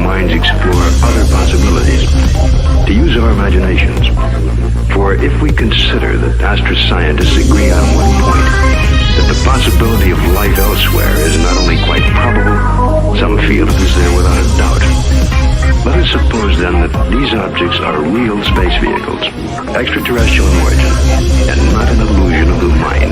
minds explore other possibilities, to use our imaginations. For if we consider that astroscientists agree on one point, that the possibility of life elsewhere is not only quite probable, some feel it is there without a doubt. Let us suppose then that these objects are real space vehicles, extraterrestrial in origin, and not an illusion of the mind.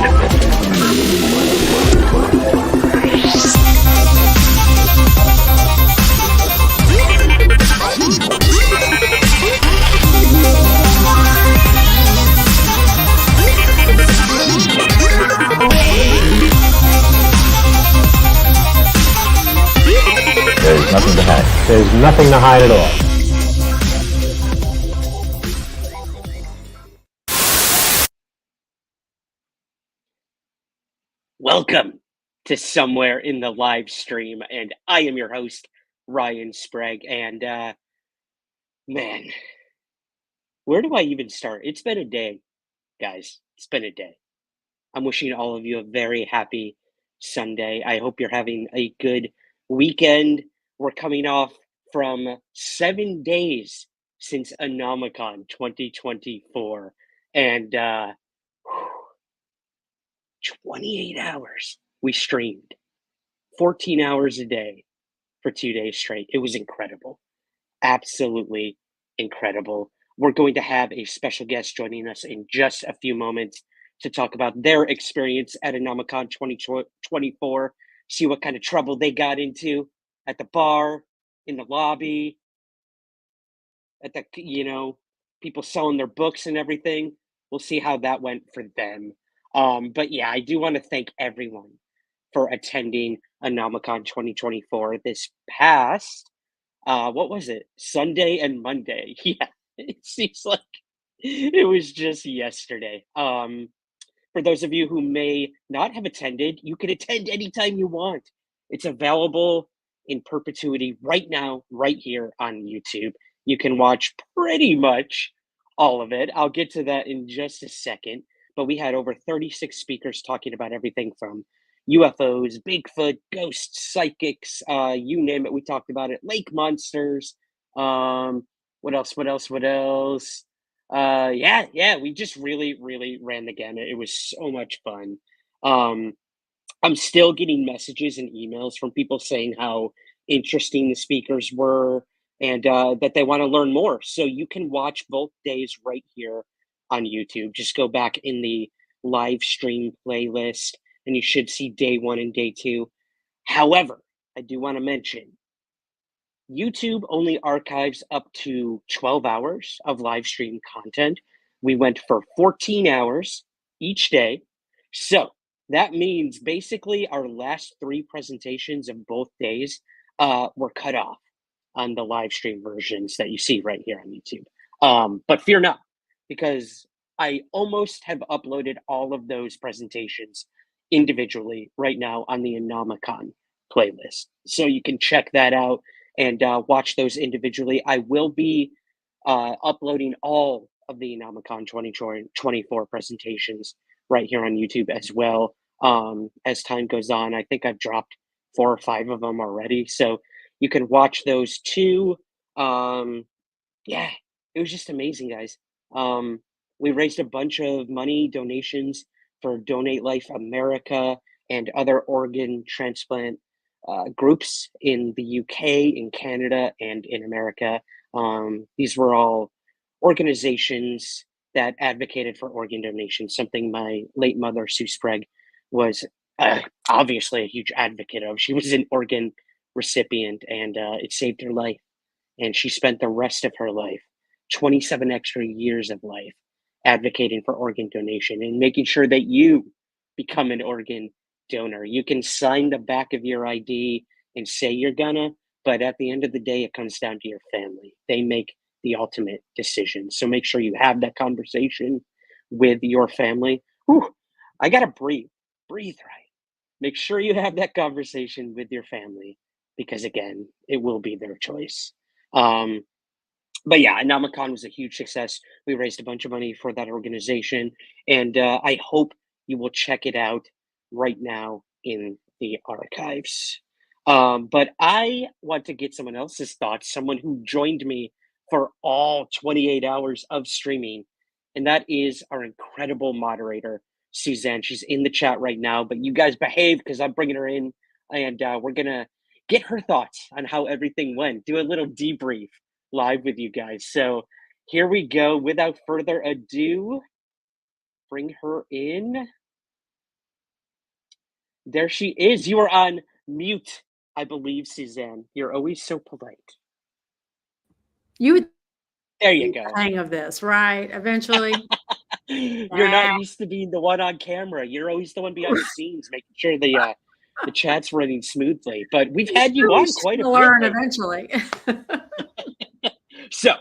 There's nothing to hide. There's nothing to hide at all. Welcome to Somewhere in the Live Stream, and I am your host, Ryan Sprague, and man, where do I even start? It's been a day, guys. It's been a day. I'm wishing all of you a very happy Sunday. I hope you're having a good weekend. We're coming off from 7 days since Anomacon 2024, and 28 hours we streamed, 14 hours a day for 2 days straight. It was incredible, absolutely incredible. We're going to have a special guest joining us in just a few moments to talk about their experience at Anomacon 2024, see what kind of trouble they got into at the bar, in the lobby, at the, people selling their books and everything. We'll see how that went for them. But yeah, I do want to thank everyone for attending Anomacon 2024 this past, what was it? Sunday and Monday. Yeah, it seems like it was just yesterday. For those of you who may not have attended, you can attend anytime you want. It's available in perpetuity right now, right here on YouTube. You can watch pretty much all of it. I'll get to that in just a second. But we had over 36 speakers talking about everything from UFOs, Bigfoot, ghosts, psychics, you name it. We talked about it. Lake monsters. What else? Yeah, we just really, really ran the gamut. It was so much fun. I'm still getting messages and emails from people saying how interesting the speakers were and that they want to learn more. So you can watch both days right here on YouTube. Just go back in the live stream playlist and you should see day 1 and day 2. However, I do want to mention YouTube only archives up to 12 hours of live stream content. We went for 14 hours each day. So that means basically our last 3 presentations of both days were cut off on the live stream versions that you see right here on YouTube. But fear not, because I almost have uploaded all of those presentations individually right now on the Anomacon playlist. So you can check that out and watch those individually. I will be uploading all of the Anomacon 2024 presentations right here on YouTube as well as time goes on. I think I've dropped 4 or 5 of them already. So you can watch those too. Yeah, it was just amazing, guys. We raised a bunch of money donations for Donate Life America and other organ transplant groups in the UK, in Canada, and in America. These were all organizations that advocated for organ donation, something my late mother, Sue Sprague, was obviously a huge advocate of. She was an organ recipient, and it saved her life. And she spent the rest of her life, 27 extra years of life, advocating for organ donation and making sure that you become an organ donor. You can sign the back of your ID and say you're gonna, but at the end of the day, it comes down to your family. They make the ultimate decision. So make sure you have that conversation with your family. Whew, I gotta breathe right. Make sure you have that conversation with your family because again, it will be their choice. But yeah, Anomacon was a huge success. We raised a bunch of money for that organization, and I hope you will check it out right now in the archives. But I want to get someone else's thoughts, someone who joined me for all 28 hours of streaming, and that is our incredible moderator, Suzanne. She's in the chat right now, but you guys behave because I'm bringing her in, and we're gonna get her thoughts on how everything went, do a little debrief live with you guys. So here we go. Without further ado, bring her in. There she is. You are on mute, I believe, Suzanne. You're always so polite. You would There you get go. the hang of this, right? Eventually. You're not used to being the one on camera. You're always the one behind the scenes, making sure the chat's running smoothly. But we've had you on quite a bit learn lately. eventually. So,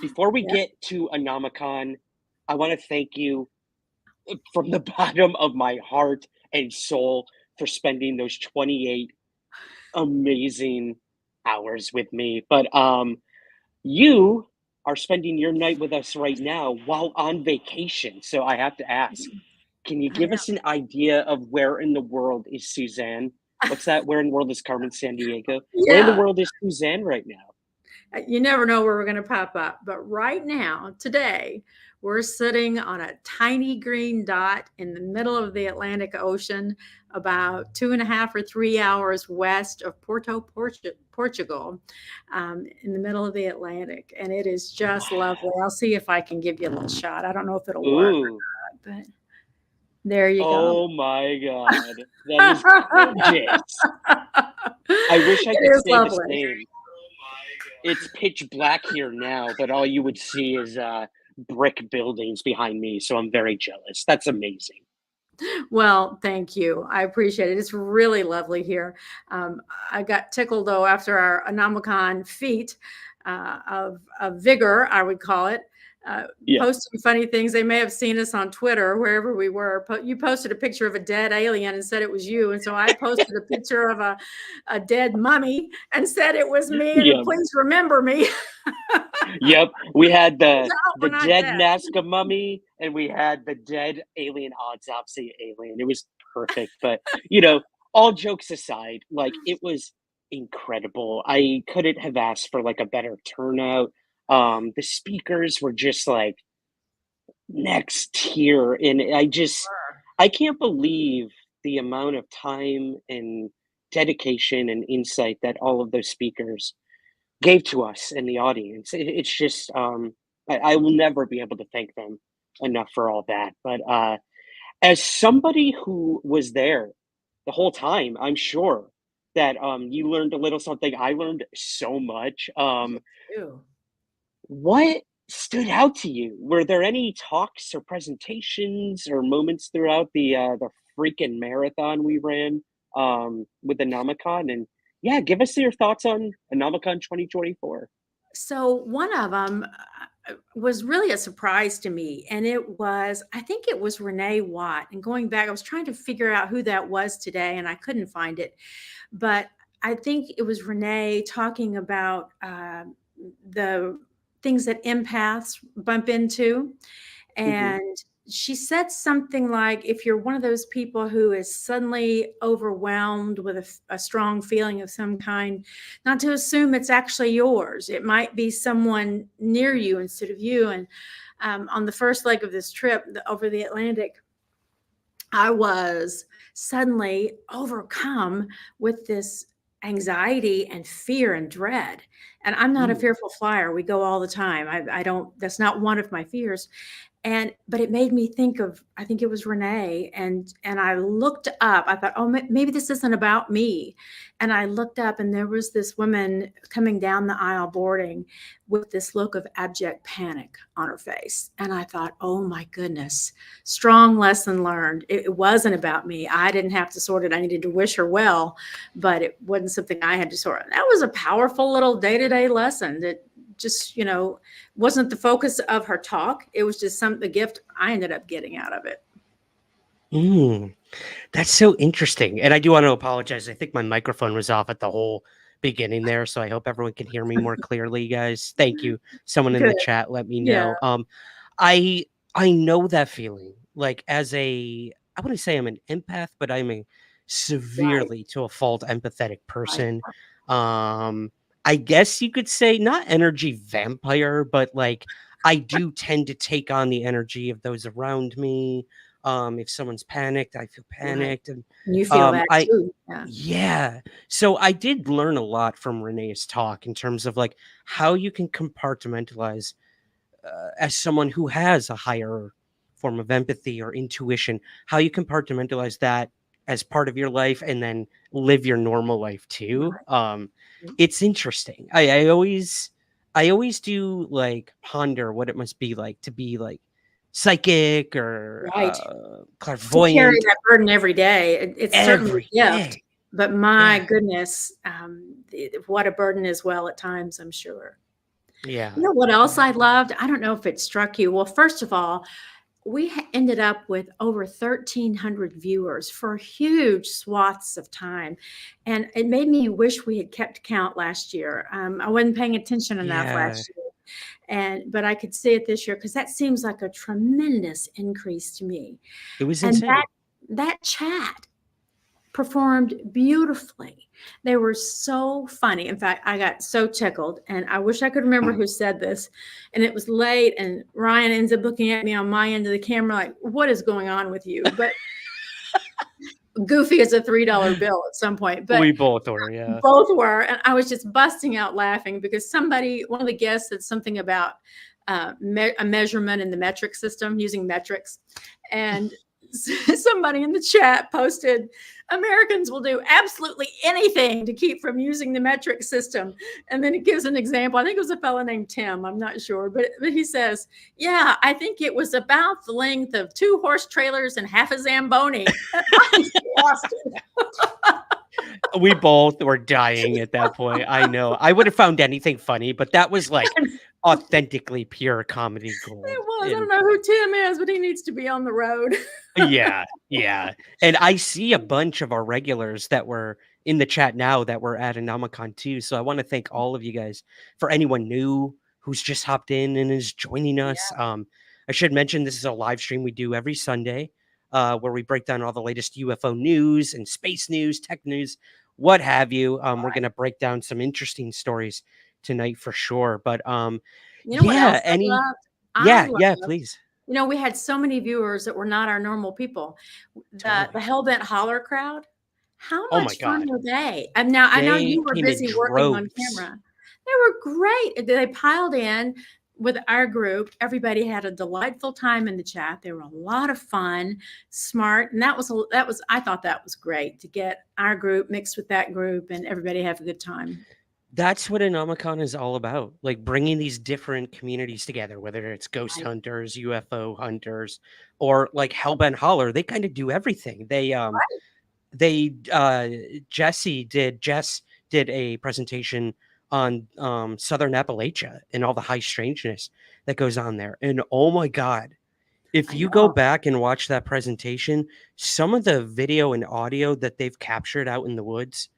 before we Yeah. get to Anomacon, I want to thank you from the bottom of my heart and soul for spending those 28 amazing hours with me. But you are spending your night with us right now while on vacation. So I have to ask, can you give us an idea of where in the world is Suzanne? What's that? Where in the world is Carmen Sandiego? Where in the Yeah. world is Suzanne right now? You never know where we're going to pop up. But right now, today, we're sitting on a tiny green dot in the middle of the Atlantic Ocean, about 2.5 or 3 hours west of Portugal, in the middle of the Atlantic. And it is just lovely. I'll see if I can give you a little shot. I don't know if it'll work or Ooh. not, but there you go. Oh my God. That is gorgeous. I wish I could say the same. It's pitch black here now, but all you would see is brick buildings behind me. So I'm very jealous. That's amazing. Well, thank you. I appreciate it. It's really lovely here. I got tickled, though, after our Anomacon feat of vigor, I would call it. Posting funny things. They may have seen us on Twitter, wherever we were. You posted a picture of a dead alien and said it was you. And so I posted a picture of a dead mummy and said it was me. And please remember me. Yep. We had the dead Nazca mummy and we had the dead alien autopsy alien. It was perfect. But, all jokes aside, like, it was incredible. I couldn't have asked for like a better turnout. The speakers were just like next tier. And I can't believe the amount of time and dedication and insight that all of those speakers gave to us in the audience. It's just, I will never be able to thank them enough for all that. But as somebody who was there the whole time, I'm sure that you learned a little something. I learned so much. What stood out to you? Were there any talks or presentations or moments throughout the freaking marathon we ran with Anomacon? And yeah, give us your thoughts on Anomacon 2024. So one of them was really a surprise to me. And I think it was Renee Watt. And going back, I was trying to figure out who that was today and I couldn't find it. But I think it was Renee talking about the things that empaths bump into. And she said something like, if you're one of those people who is suddenly overwhelmed with a strong feeling of some kind, not to assume it's actually yours. It might be someone near you instead of you. And on the first leg of this trip over the Atlantic, I was suddenly overcome with this anxiety and fear and dread. And I'm not a fearful flyer. We go all the time. I don't, that's not one of my fears. But it made me think of, I think it was Renee, and I looked up. I thought, oh, maybe this isn't about me. And I looked up, and there was this woman coming down the aisle boarding with this look of abject panic on her face. And I thought, oh my goodness, strong lesson learned. It wasn't about me. I didn't have to sort it. I needed to wish her well, but it wasn't something I had to sort. That was a powerful little day-to-day lesson that just, wasn't the focus of her talk. It was just the gift I ended up getting out of it. That's so interesting. And I do want to apologize. I think my microphone was off at the whole beginning there. So I hope everyone can hear me more clearly, guys. Thank you. Someone in the chat, let me know. I know that feeling, like, as I wouldn't say I'm an empath, but I'm a severely to a fault empathetic right. person. I guess you could say not energy vampire, but like I do tend to take on the energy of those around me. If someone's panicked, I feel Right. panicked, and You feel that I too. Yeah. yeah. So I did learn a lot from Renee's talk in terms of like how you can compartmentalize as someone who has a higher form of empathy or intuition, how you compartmentalize that as part of your life and then live your normal life too. Right. It's interesting. I always do like ponder what it must be like to be like psychic or Right. To carry clairvoyant that burden every day. It's certainly every a gift, day. but my Yeah. goodness, what a burden as well at times, I'm sure. Yeah. You know what else Yeah. I loved? I don't know if it struck you. Well, first of all, we ended up with over 1,300 viewers for huge swaths of time. And it made me wish we had kept count last year. I wasn't paying attention enough Yeah. last year. But I could see it this year because that seems like a tremendous increase to me. It was And insane. that chat performed beautifully. They were so funny. In fact, I got so tickled, and I wish I could remember who said this. And it was late, and Ryan ends up looking at me on my end of the camera like, what is going on with you? But goofy as a $3 bill at some point. But We both were, yeah. both were. And I was just busting out laughing because one of the guests said something about a measurement in the metric system using metrics. And somebody in the chat posted, Americans will do absolutely anything to keep from using the metric system. And then it gives an example. I think it was a fellow named Tim. I'm not sure. But he says, yeah, I think it was about the length of 2 horse trailers and half a Zamboni. I lost it. We both were dying at that point. I know. I would have found anything funny, but that was like authentically pure comedy gold. It was. I And don't know who Tim is, but he needs to be on the road. yeah. And I see a bunch of our regulars that were in the chat now that were at Anomacon too. So I want to thank all of you guys. For anyone new who's just hopped in and is joining us. I should mention this is a live stream we do every Sunday, where we break down all the latest UFO news and space news, tech news, what have you. We're going to break down some interesting stories tonight for sure. But You know what else I loved? yeah, please. You know, we had so many viewers that were not our normal people. The Hellbent Holler crowd. How Oh my much fun God. were they? And now I know They you were came in busy working on droves. camera. They were great. They piled in with our group. Everybody had a delightful time in the chat. They were a lot of fun, smart, and I thought that was great to get our group mixed with that group and everybody have a good time. That's what Anomacon is all about, like bringing these different communities together, whether it's ghost Right. hunters, UFO hunters, or like Hellbent Holler. They kind of do everything. Jess did a presentation on Southern Appalachia and all the high strangeness that goes on there. And oh my God, if you go back and watch that presentation, some of the video and audio that they've captured out in the woods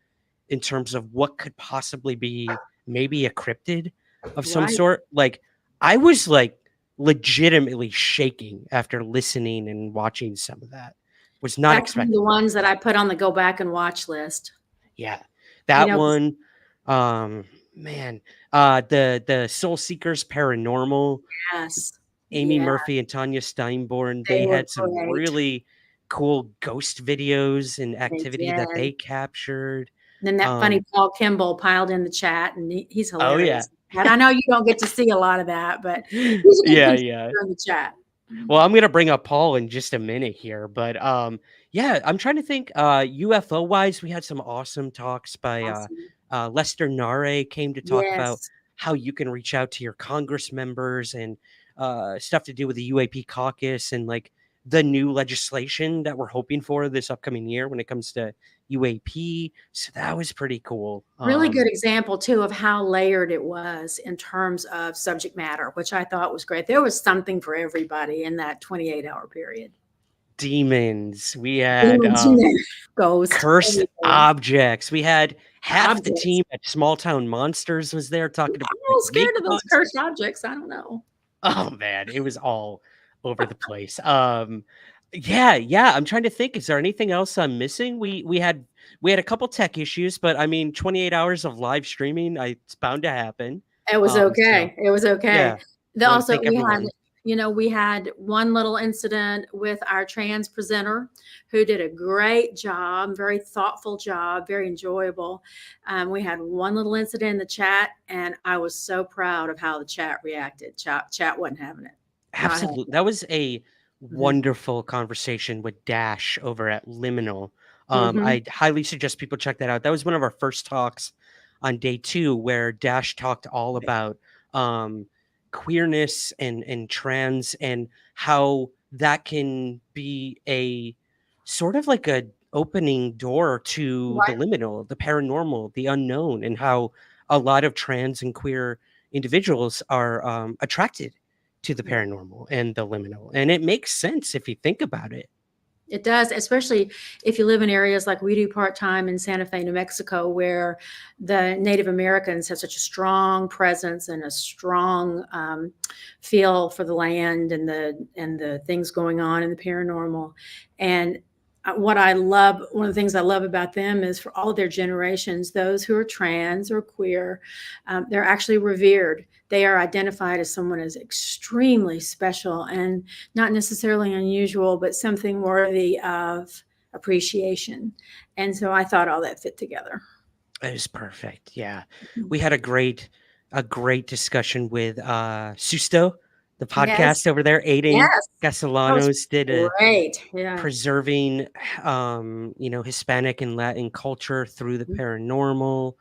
in terms of what could possibly be maybe a cryptid of some sort. Like I was like legitimately shaking after listening and watching some of that. Was not That's expecting the ones that I put on the go back and watch list. Yeah. That You know, one, the Soul Seekers Paranormal, yes. Amy Yeah, Murphy and Tanya Steinborn, they they were had some great. really cool ghost videos and activity that did. they captured. And then that funny Paul Kimball piled in the chat, and he's Oh, hilarious. yeah. And I know you don't get to see a lot of that, but he's a good contributor in the chat. Well, I'm gonna bring up Paul in just a minute here, but yeah, I'm trying to think. UFO wise, we had some awesome talks by Lester Nare came to talk about how you can reach out to your Congress members and stuff to do with the UAP caucus and like the new legislation that we're hoping for this upcoming year when it comes to UAP. So that was pretty cool. Really good example too of how layered it was in terms of subject matter, which I thought was great. There was something for everybody in that 28-hour period. Demons. We had ghosts, cursed objects. We had half the team at Small Town Monsters was there talking about. I'm a little scared of those cursed objects. I don't know. Oh man, it was all over the place. Yeah. I'm trying to think. Is there anything else I'm missing? We had a couple tech issues, but I mean, 28 hours of live streaming, it's bound to happen. It was So okay. It was okay. yeah, I want to Also, thank everyone. we had one little incident with our trans presenter who did a great job, very thoughtful job, very enjoyable. We had one little incident in the chat, and I was so proud of how the chat reacted. Chat wasn't having it. Not having Absolutely. That was a it. Mhm. wonderful conversation with Dash over at Liminal. Mhm. I highly suggest people check that out. That was one of our first talks on day 2, where Dash talked all about um, queerness and trans, and how that can be a sort of like a opening door to the Right. liminal, the paranormal, the unknown, and how a lot of trans and queer individuals are attracted to the paranormal and the liminal. And it makes sense if you think about it. It does, especially if you live in areas like we do part-time in Santa Fe, New Mexico, where the Native Americans have such a strong presence and a strong feel for the land and the things going on in the paranormal. And one of the things I love about them is for all of their generations, those who are trans or queer, they're actually revered. They are identified as someone as extremely special and not necessarily unusual, but something worthy of appreciation. And so I thought all that fit together. It was perfect. Yeah. We had a great discussion with Susto, the Yes, podcast over there. Aiden yes, that was Gasolanos did a great. Yeah. preserving Hispanic and Latin culture through the paranormal.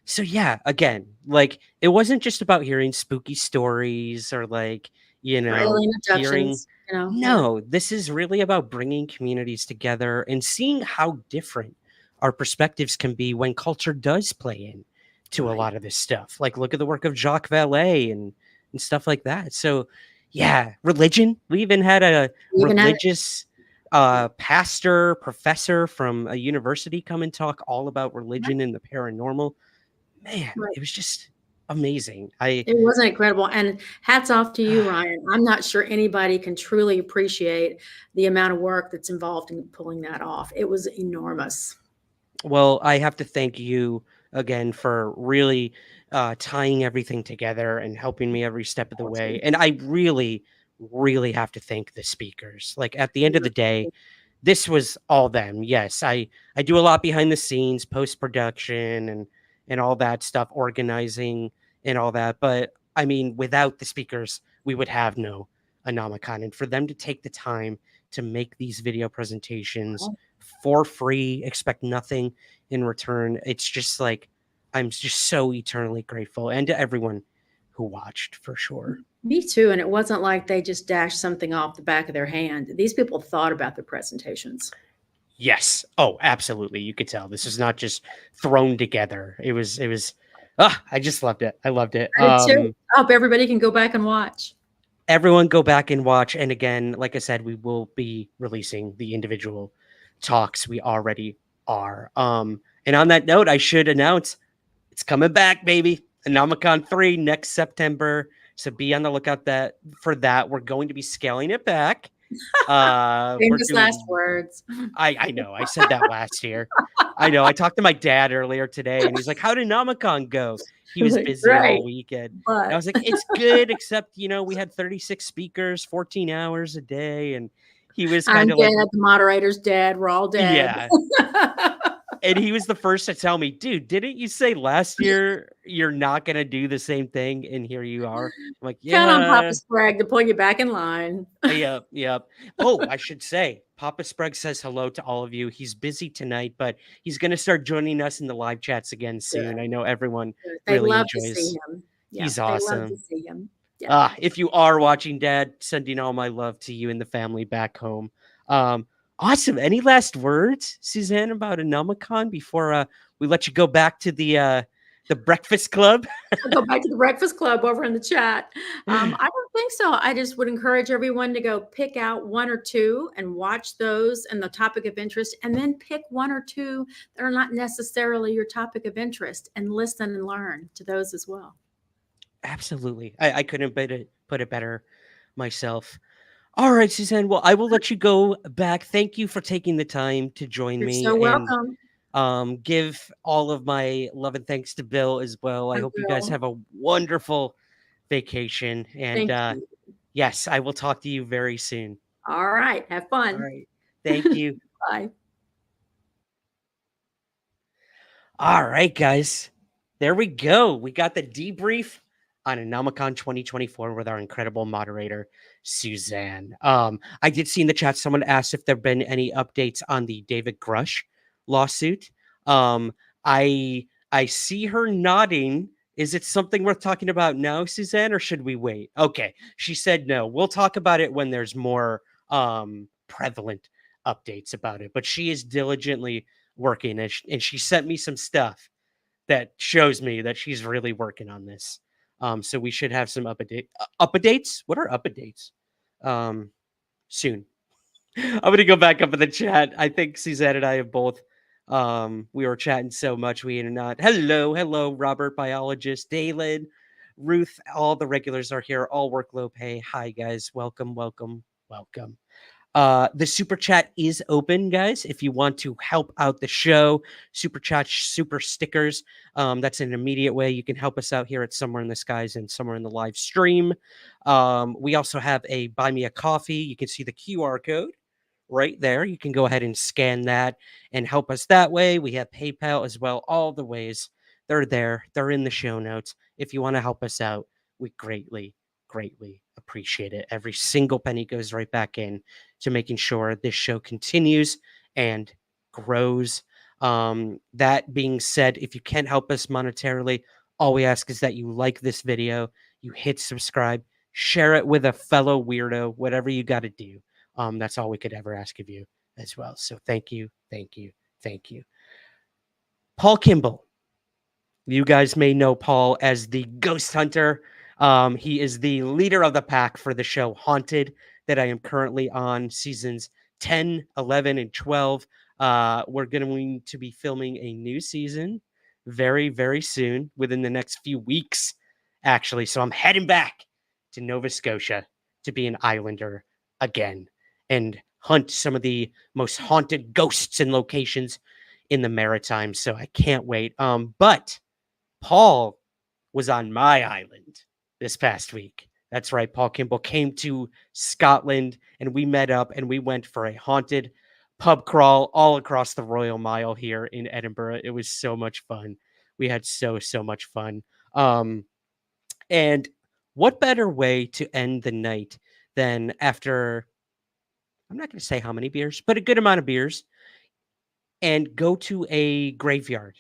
So yeah, again, like, it wasn't just about hearing spooky stories or, like, Or alien hearing. abductions, yeah. No, this is really about bringing communities together and seeing how different our perspectives can be when culture does play in to a Right. lot of this stuff. Like, look at the work of Jacques Vallée and stuff like that. So yeah, religion. We even had a We even had religious pastor, professor from a university come and talk all about religion and the paranormal. Man, right. it was just amazing. It wasn't incredible. And hats off to you, Ryan. I'm not sure anybody can truly appreciate the amount of work that's involved in pulling that off. It was enormous. Well, I have to thank you again for really tying everything together and helping me every step of the way. And I really, really have to thank the speakers. Like, at the end of the day, this was all them. Yes, I do a lot behind the scenes, post production and all that stuff, organizing and all that. But I mean, without the speakers, we would have no Anomacon. And for them to take the time to make these video presentations for free, expect nothing in return, it's just like, I'm just so eternally grateful, and to everyone who watched, for sure. Me too. And it wasn't like they just dashed something off the back of their hand. These people thought about their presentations. Yes. Oh, absolutely. You could tell this is not just thrown together. It was, I just loved it. I loved it. I did too. I hope everybody can go back and watch. Everyone go back and watch. And again, like I said, we will be releasing the individual talks. We already are. And on that note, I should announce it's coming back, baby. Anomacon 3 next September. So be on the lookout for that. We're going to be scaling it back. Famous last words. I know. I said that last year. I know. I talked to my dad earlier today, and he's like, "How did Anomacon go?" He was busy all weekend. And I was like, "It's good, except we had 36 speakers, 14 hours a day," and he was kind of like, "The moderator's dead. We're all dead." Yeah. And he was the first to tell me, "Dude, didn't you say last year you're not going to do the same thing?" And here you are. I'm like, "Yeah." Count on Papa Sprague to pull you back in line. Yep. Oh, I should say, Papa Sprague says hello to all of you. He's busy tonight, but he's going to start joining us in the live chats again soon. Good. I know everyone They really love enjoys. to see him. Yeah, he's they love awesome. to see him. Yeah. If you are watching, Dad, sending all my love to you and the family back home. Awesome. Any last words, Susanne, about Anomacon before we let you go back to the Breakfast Club? I'll go back to the Breakfast Club over in the chat. I don't think so. I just would encourage everyone to go pick out one or two and watch those and the topic of interest, and then pick one or two that are not necessarily your topic of interest and listen and learn to those as well. Absolutely. I couldn't put it better myself. All right, Suzanne. Well, I will let you go back. Thank you for taking the time to join You're me so and welcome. give all of my love and thanks to Bill as well. I I hope you guys will. have a wonderful vacation. And Thank you. yes, I will talk to you very soon. All right. Have All fun. right. Thank you. Bye. All right, guys. There we go. We got the debrief on Anomacon 2024 with our incredible moderator, Suzanne. I did see in the chat someone asked if there have been any updates on the David Grush lawsuit. Um, I see her nodding. Is it something worth talking about now, Suzanne, or should we wait? Okay. She said no. We'll talk about it when there's more prevalent updates about it. But she is diligently working, and she sent me some stuff that shows me that she's really working on this. So we should have some updates. What are updates? Soon. I'm gonna go back up in the chat. I think Suzanne and I have both. We were chatting so much we are not. Hello, Robert, biologist, Dalen, Ruth. All the regulars are here. All work low pay. Hi guys, welcome. The super chat is open, guys. If you want to help out the show, super chat, super stickers. That's an immediate way you can help us out here at Somewhere in the Skies and Somewhere in the live stream. We also have a buy me a coffee. You can see the QR code right there. You can go ahead and scan that and help us that way. We have PayPal as well. All the ways they're there. They're in the show notes. If you want to help us out, we greatly appreciate it. Every single penny goes right back in to making sure this show continues and grows. That being said, if you can't help us monetarily, all we ask is that you like this video, you hit subscribe, share it with a fellow weirdo, whatever you got to do. That's all we could ever ask of you as well. So thank you. Paul Kimball. You guys may know Paul as the ghost hunter. He is the leader of the pack for the show Haunted that I am currently on seasons 10, 11, and 12. We're going to be filming a new season very soon, within the next few weeks, actually. So I'm heading back to Nova Scotia to be an islander again and hunt some of the most haunted ghosts and locations in the Maritimes. So I can't wait. But Paul was on my island this past week. That's right. Paul Kimball came to Scotland and we met up and we went for a haunted pub crawl all across the Royal Mile here in Edinburgh. It was so much fun. We had so much fun. And what better way to end the night than after, I'm not going to say how many beers, but a good amount of beers, and go to a graveyard,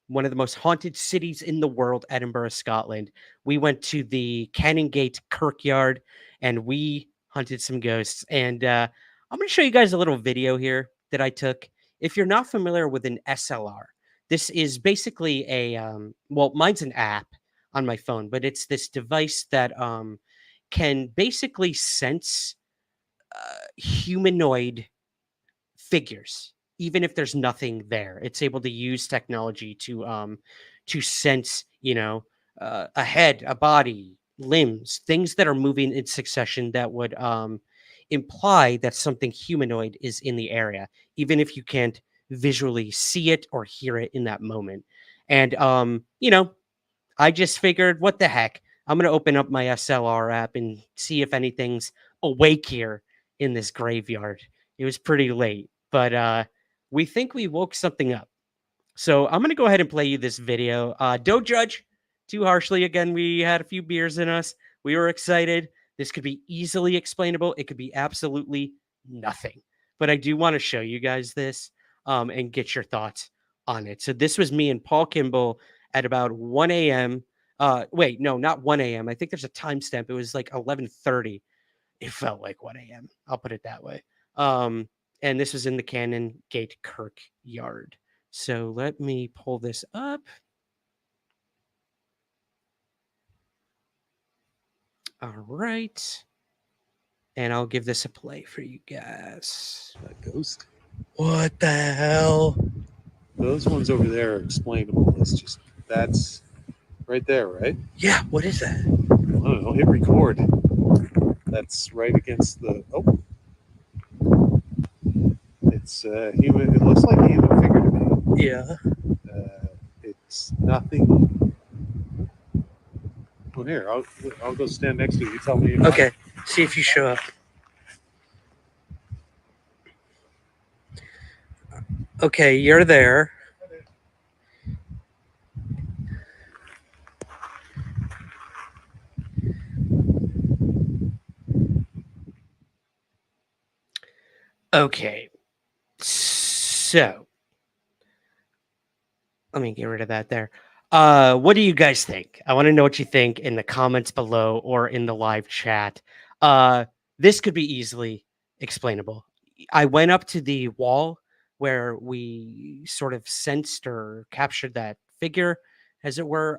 one of the most haunted cities in the world, Edinburgh, Scotland. We went to the Canongate Kirkyard and we hunted some ghosts. And I'm going to show you guys a little video here that I took. If you're not familiar with an SLR, this is basically a, well, mine's an app on my phone, but it's this device that can basically sense humanoid figures even if there's nothing there. It's able to use technology to sense, a head, a body, limbs, things that are moving in succession that would imply that something humanoid is in the area, even if you can't visually see it or hear it in that moment. And I just figured, what the heck? I'm going to open up my SLR app and see if anything's awake here in this graveyard. It was pretty late, but we think we woke something up. So I'm going to go ahead and play you this video. Don't judge too harshly. Again, we had a few beers in us. We were excited. This could be easily explainable. It could be absolutely nothing. But I do want to show you guys this and get your thoughts on it. So this was me and Paul Kimball at about 1 a.m. Wait, no, not 1 a.m. I think there's a timestamp. It was like 11:30. It felt like 1 a.m. I'll put it that way. And this was in the Canongate Kirkyard. So let me pull this up. All right. And I'll give this a play for you guys. A ghost? What the hell? Those ones over there are explainable. That's right there, right? Yeah, what is that? I don't know. Hit record. That's right against the. Oh, it's human. It looks like a human figure to me. Yeah. It's nothing. Well, here, I'll go stand next to you. You tell me. Okay. See if you show up. Okay, you're there. Okay. So let me get rid of that there. What do you guys think? I want to know what you think in the comments below or in the live chat. This could be easily explainable. I went up to the wall where we sort of sensed or captured that figure, as it were.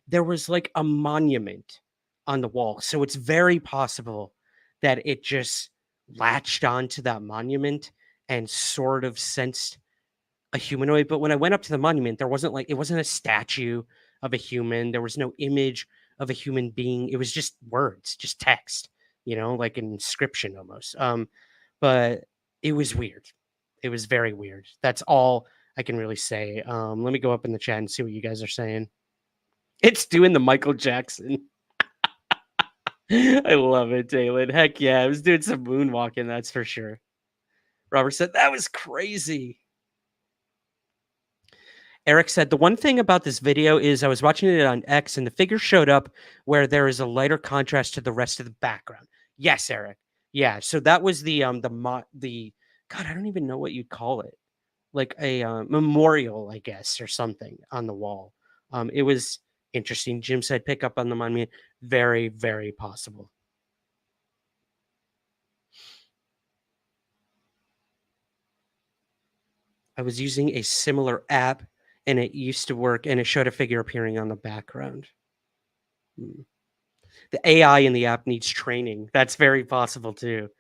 There was like a monument on the wall. So it's very possible that it just latched onto that monument and sort of sensed a humanoid. But when I went up to the monument, there wasn't like, it wasn't a statue of a human. There was no image of a human being. It was just words, just text, like an inscription almost. But it was weird. It was very weird. That's all I can really say. Let me go up in the chat and see what you guys are saying. It's doing the Michael Jackson. I love it, Dalen. Heck yeah. I was doing some moonwalking, that's for sure. Robert said, that was crazy. Eric said, the one thing about this video is I was watching it on X and the figure showed up where there is a lighter contrast to the rest of the background. Yes, Eric. Yeah. So that was the God, I don't even know what you'd call it. Like a memorial, I guess, or something on the wall. It was interesting. Jim said, pick up on the monument. Very, very possible. I was using a similar app and it used to work and it showed a figure appearing on the background. The AI in the app needs training. That's very possible too.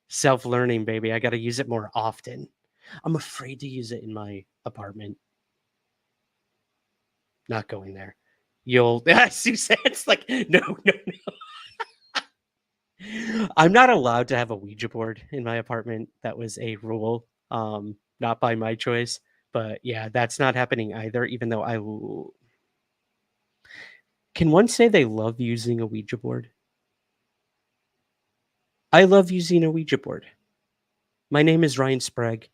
Self-learning, baby. I got to use it more often. I'm afraid to use it in my apartment. Not going there. You'll Susanne's like, no. I'm not allowed to have a Ouija board in my apartment. That was a rule. Not by my choice. But yeah, that's not happening either, even though Can one say they love using a Ouija board? I love using a Ouija board. My name is Ryan Sprague,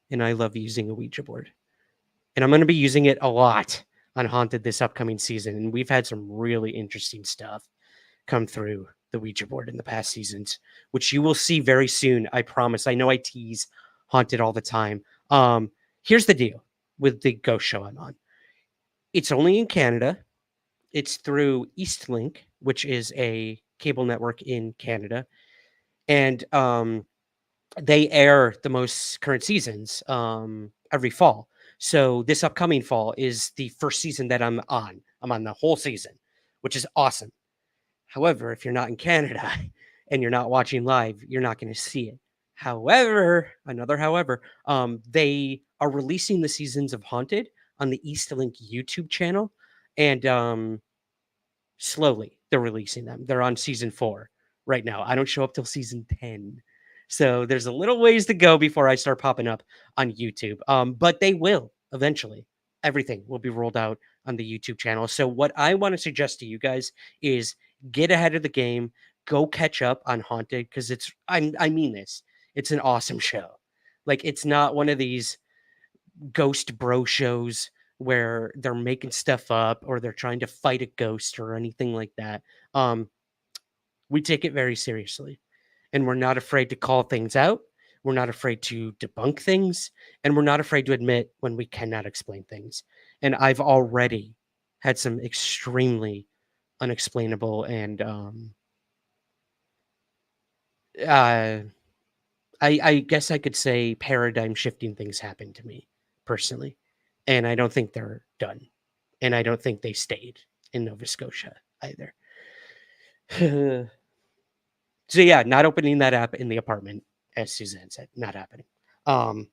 and I love using a Ouija board. And I'm going to be using it a lot on Haunted this upcoming season. And we've had some really interesting stuff come through the Ouija board in the past seasons, which you will see very soon. I promise. I know I tease Haunted all the time. Here's the deal with the ghost show I'm on. It's only in Canada. It's through Eastlink, which is a cable network in Canada. And they air the most current seasons every fall. So this upcoming fall is the first season that I'm on. I'm on the whole season, which is awesome. However, if you're not in Canada and you're not watching live, you're not going to see it. However, they are releasing the seasons of Haunted on the Eastlink YouTube channel. And slowly they're releasing them. They're on season 4 right now. I don't show up till season 10. So there's a little ways to go before I start popping up on YouTube. But they will eventually. Everything will be rolled out on the YouTube channel. So what I want to suggest to you guys is get ahead of the game. Go catch up on Haunted because I mean this. It's an awesome show. Like, it's not one of these ghost bro shows where they're making stuff up or they're trying to fight a ghost or anything like that. We take it very seriously. And we're not afraid to call things out. We're not afraid to debunk things. And we're not afraid to admit when we cannot explain things. And I've already had some extremely unexplainable and I guess I could say paradigm shifting things happen to me personally. And I don't think they're done. And I don't think they stayed in Nova Scotia either. So yeah, not opening that app in the apartment, as Susanne said, not happening. So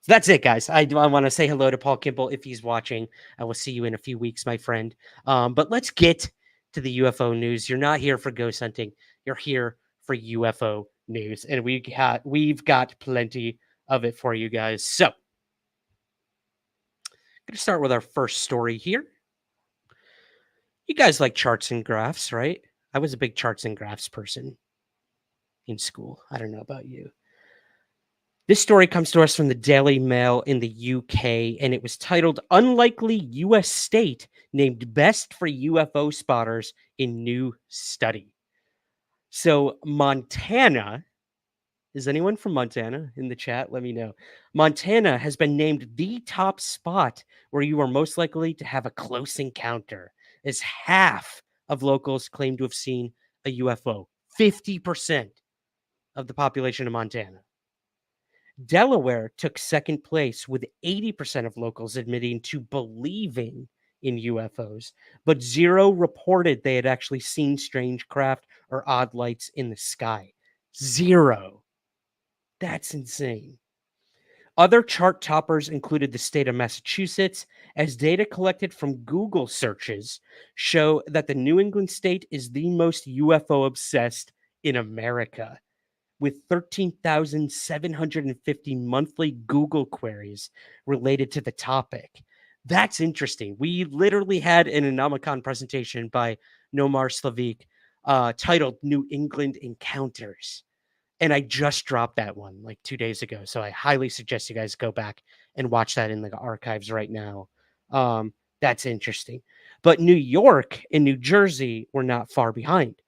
that's it, guys. I want to say hello to Paul Kimball if he's watching. I will see you in a few weeks, my friend. But let's get to the UFO news. You're not here for ghost hunting. You're here for UFO news, and we've got plenty of it for you guys. So, I'm going to start with our first story here. You guys like charts and graphs, right? I was a big charts and graphs person in school. I don't know about you. This story comes to us from the Daily Mail in the UK, and it was titled Unlikely US State Named Best for UFO Spotters in New Study. So, Montana, is anyone from Montana in the chat? Let me know. Montana has been named the top spot where you are most likely to have a close encounter, as half of locals claim to have seen a UFO. 50% of the population of Montana. Delaware took second place with 80% of locals admitting to believing in UFOs, but zero reported they had actually seen strange craft or odd lights in the sky. Zero. That's insane. Other chart toppers included the state of Massachusetts, as data collected from Google searches show that the New England state is the most UFO obsessed in America, with 13,750 monthly Google queries related to the topic. That's interesting. We literally had an Anomacon presentation by Nomar Slavik titled New England Encounters. And I just dropped that one like 2 days ago. So I highly suggest you guys go back and watch that in the archives right now. That's interesting. But New York and New Jersey were not far behind.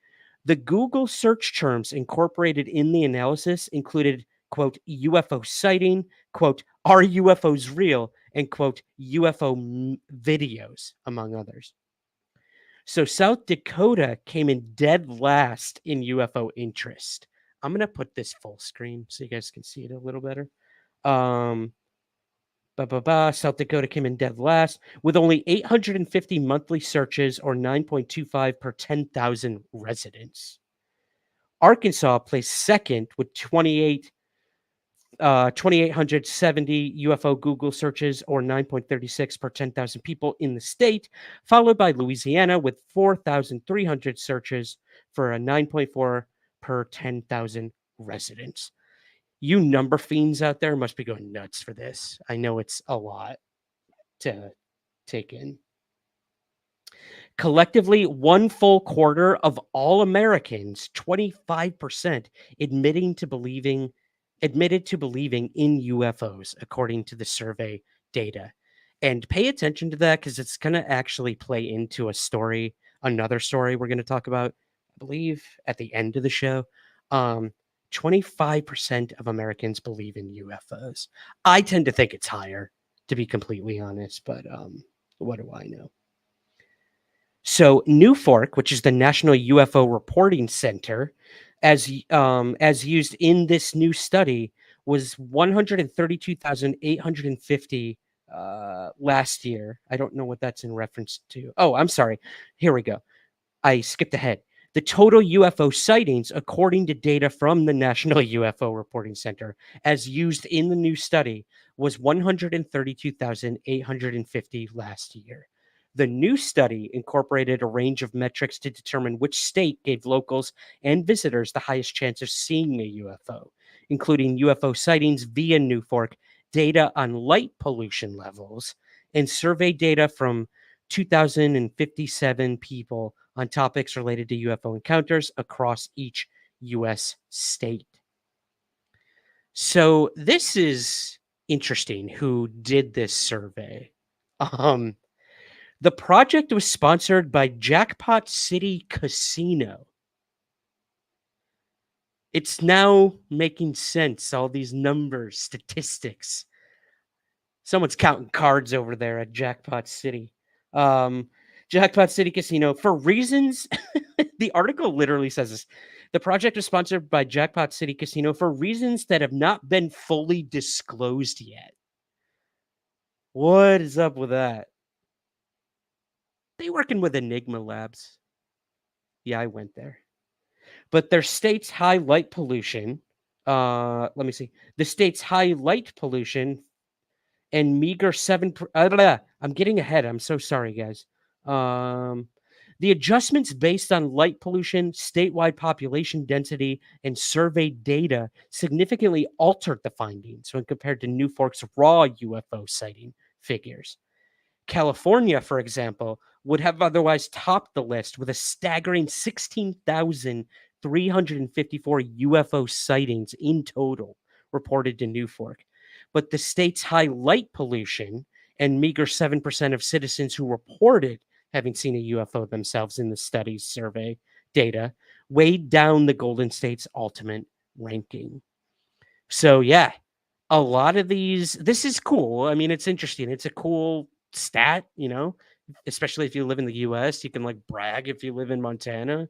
The Google search terms incorporated in the analysis included, quote, UFO sighting, quote, are UFOs real, and, quote, UFO videos, among others. So South Dakota came in dead last in UFO interest. I'm going to put this full screen so you guys can see it a little better. South Dakota came in dead last with only 850 monthly searches, or 9.25 per 10,000 residents. Arkansas placed second with 2,870 UFO Google searches, or 9.36 per 10,000 people in the state, followed by Louisiana with 4,300 searches for a 9.4 per 10,000 residents. You number fiends out there must be going nuts for this. I know it's a lot to take in. Collectively, one full quarter of all Americans, 25%, admitted to believing in UFOs, according to the survey data. And pay attention to that, because it's going to actually play into another story we're going to talk about, I believe, at the end of the show. 25% of Americans believe in UFOs. I tend to think it's higher, to be completely honest, but what do I know? So NUFORC, which is the National UFO Reporting Center, as used in this new study, was 132,850 last year. I don't know what that's in reference to. Oh, I'm sorry. Here we go. I skipped ahead. The total UFO sightings, according to data from the National UFO Reporting Center, as used in the new study, was 132,850 last year. The new study incorporated a range of metrics to determine which state gave locals and visitors the highest chance of seeing a UFO, including UFO sightings via NUFORC, data on light pollution levels, and survey data from 2,057 people on topics related to UFO encounters across each U.S. state. So this is interesting, who did this survey. The project was sponsored by Jackpot City Casino. It's now making sense, all these numbers, statistics. Someone's counting cards over there at Jackpot City. Jackpot City Casino, for reasons, the article literally says this. The project was sponsored by Jackpot City Casino for reasons that have not been fully disclosed yet. What is up with that? They working with Enigma Labs. Yeah, I went there. But their state's high light pollution. Let me see. The state's high light pollution and meager 7. I'm getting ahead. I'm so sorry, guys. The The adjustments based on light pollution, statewide population density, and survey data significantly altered the findings when compared to New Fork's raw UFO sighting figures. California, for example, would have otherwise topped the list with a staggering 16,354 UFO sightings in total reported to New Fork. But the state's high light pollution and meager 7% of citizens who reported having seen a UFO themselves in the study's survey data weighed down the Golden State's ultimate ranking. So, yeah, a lot of these, this is cool. I mean, it's interesting. It's a cool stat, you know, especially if you live in the US, you can like brag if you live in Montana.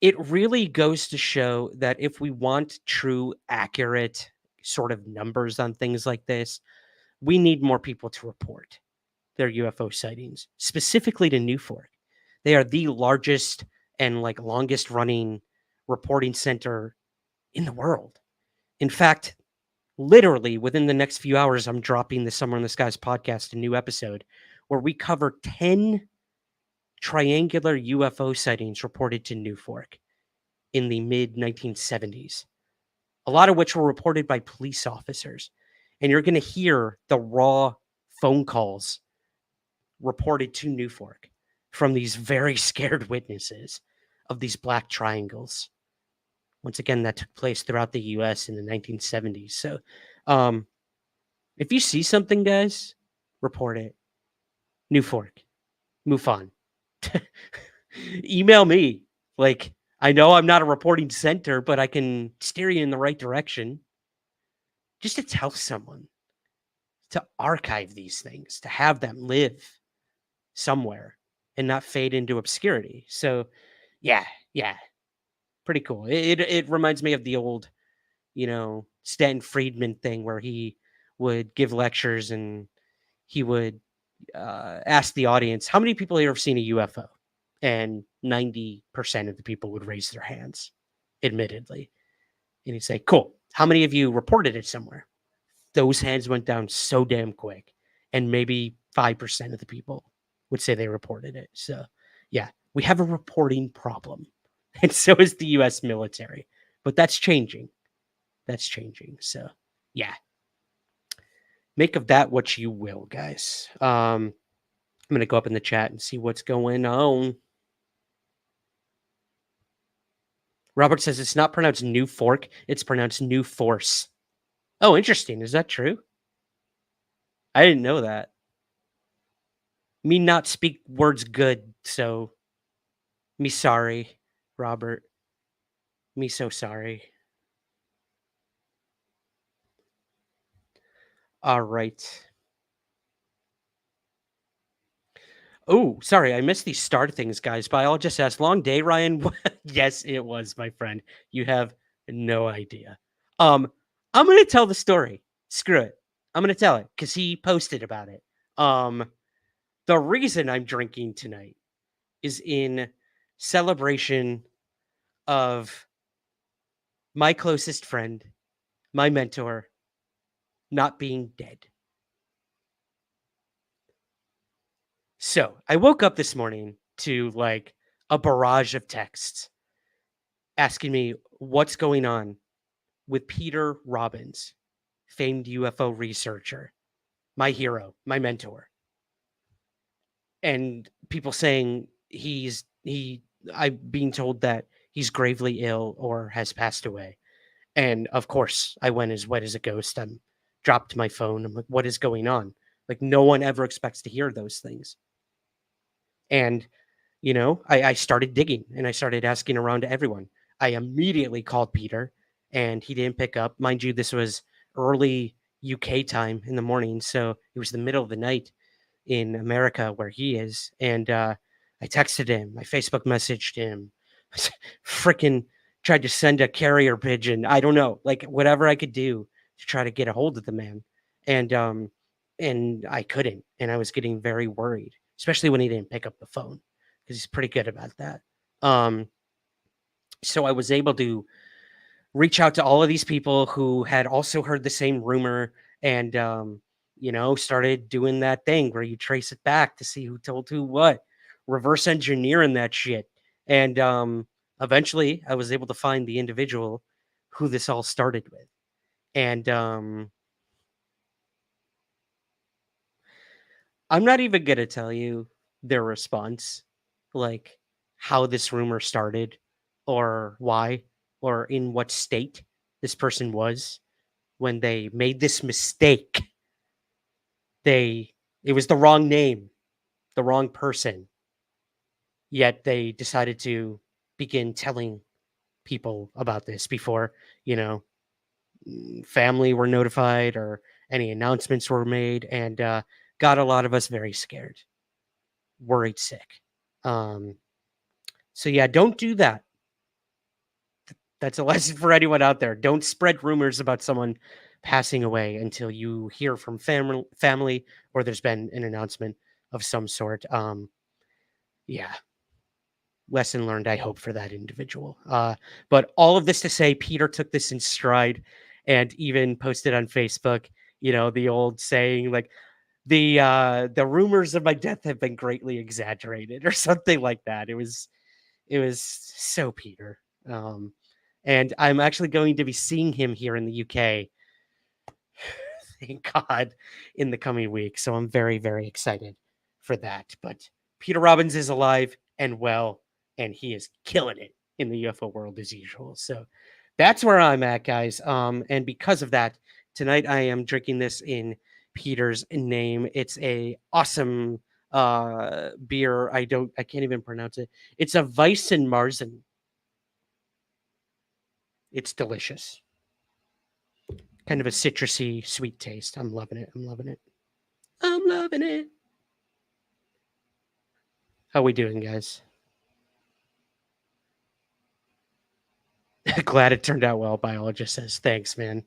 It really goes to show that if we want true, accurate sort of numbers on things like this, we need more people to report their UFO sightings, specifically to New Fork. They are the largest and like longest running reporting center in the world. In fact, literally within the next few hours, I'm dropping the Summer in the Skies podcast, a new episode where we cover 10 triangular UFO sightings reported to New Fork in the mid 1970s, a lot of which were reported by police officers. And you're going to hear the raw phone calls reported to New Fork from these very scared witnesses of these black triangles. Once again, that took place throughout the US in the 1970s. So, if you see something, guys, report it. New Fork, MUFON. Email me. Like, I know I'm not a reporting center, but I can steer you in the right direction. Just to tell someone to archive these things, to have them live somewhere and not fade into obscurity. So, yeah, pretty cool. It reminds me of the old, you know, Stanton Friedman thing where he would give lectures and he would ask the audience, how many people here have seen a UFO? And 90% of the people would raise their hands, admittedly. And he'd say, cool. How many of you reported it somewhere? Those hands went down so damn quick. And maybe 5% of the people would say they reported it. So, yeah, we have a reporting problem. And so is the US military. But that's changing. So, yeah. Make of that what you will, guys. I'm going to go up in the chat and see what's going on. Robert says it's not pronounced New Fork. It's pronounced New Force. Oh, interesting. Is that true? I didn't know that. Me not speak words good, so me sorry, Robert. Me so sorry. All right. Oh, sorry, I missed these star things, guys, but I'll just ask. Long day, Ryan? Yes, it was, my friend. You have no idea. I'm going to tell the story. Screw it. I'm going to tell it because he posted about it. The reason I'm drinking tonight is in celebration of my closest friend, my mentor, not being dead. So I woke up this morning to like a barrage of texts asking me what's going on with Peter Robbins, famed UFO researcher, my hero, my mentor. And people saying I'm being told that he's gravely ill or has passed away. And of course, I went as wet as a ghost. I'm dropped my phone. I'm like, what is going on? Like, no one ever expects to hear those things. And, you know, I started digging and I started asking around to everyone. I immediately called Peter and he didn't pick up. Mind you, this was early UK time in the morning. So it was the middle of the night in America where he is. And I texted him, I Facebook messaged him, freaking tried to send a carrier pigeon. I don't know, like whatever I could do to try to get a hold of the man. And I couldn't. And I was getting very worried, especially when he didn't pick up the phone because he's pretty good about that. So I was able to reach out to all of these people who had also heard the same rumor and started doing that thing where you trace it back to see who told who what, reverse engineering that shit. And eventually I was able to find the individual who this all started with. And I'm not even going to tell you their response, like how this rumor started or why or in what state this person was when they made this mistake. It was the wrong name, the wrong person. Yet they decided to begin telling people about this before, family were notified or any announcements were made, and got a lot of us very scared, worried, sick. So yeah, don't do that. That's a lesson for anyone out there. Don't spread rumors about someone passing away until you hear from family or there's been an announcement of some sort. Yeah. Lesson learned, I hope, for that individual. But all of this to say, Peter took this in stride and even posted on Facebook, the old saying, like, the rumors of my death have been greatly exaggerated or something like that. It was so Peter. And I'm actually going to be seeing him here in the UK, thank God, in the coming week. So I'm very, very excited for that. But Peter Robbins is alive and well, and he is killing it in the UFO world as usual. So that's where I'm at, guys. And because of that, tonight I am drinking this in Peter's name. It's a awesome beer. I can't even pronounce it. It's a Weissen Marzen. It's delicious. Kind of a citrusy, sweet taste. I'm loving it. I'm loving it. I'm loving it. How we doing, guys? Glad it turned out well, biologist says. Thanks, man.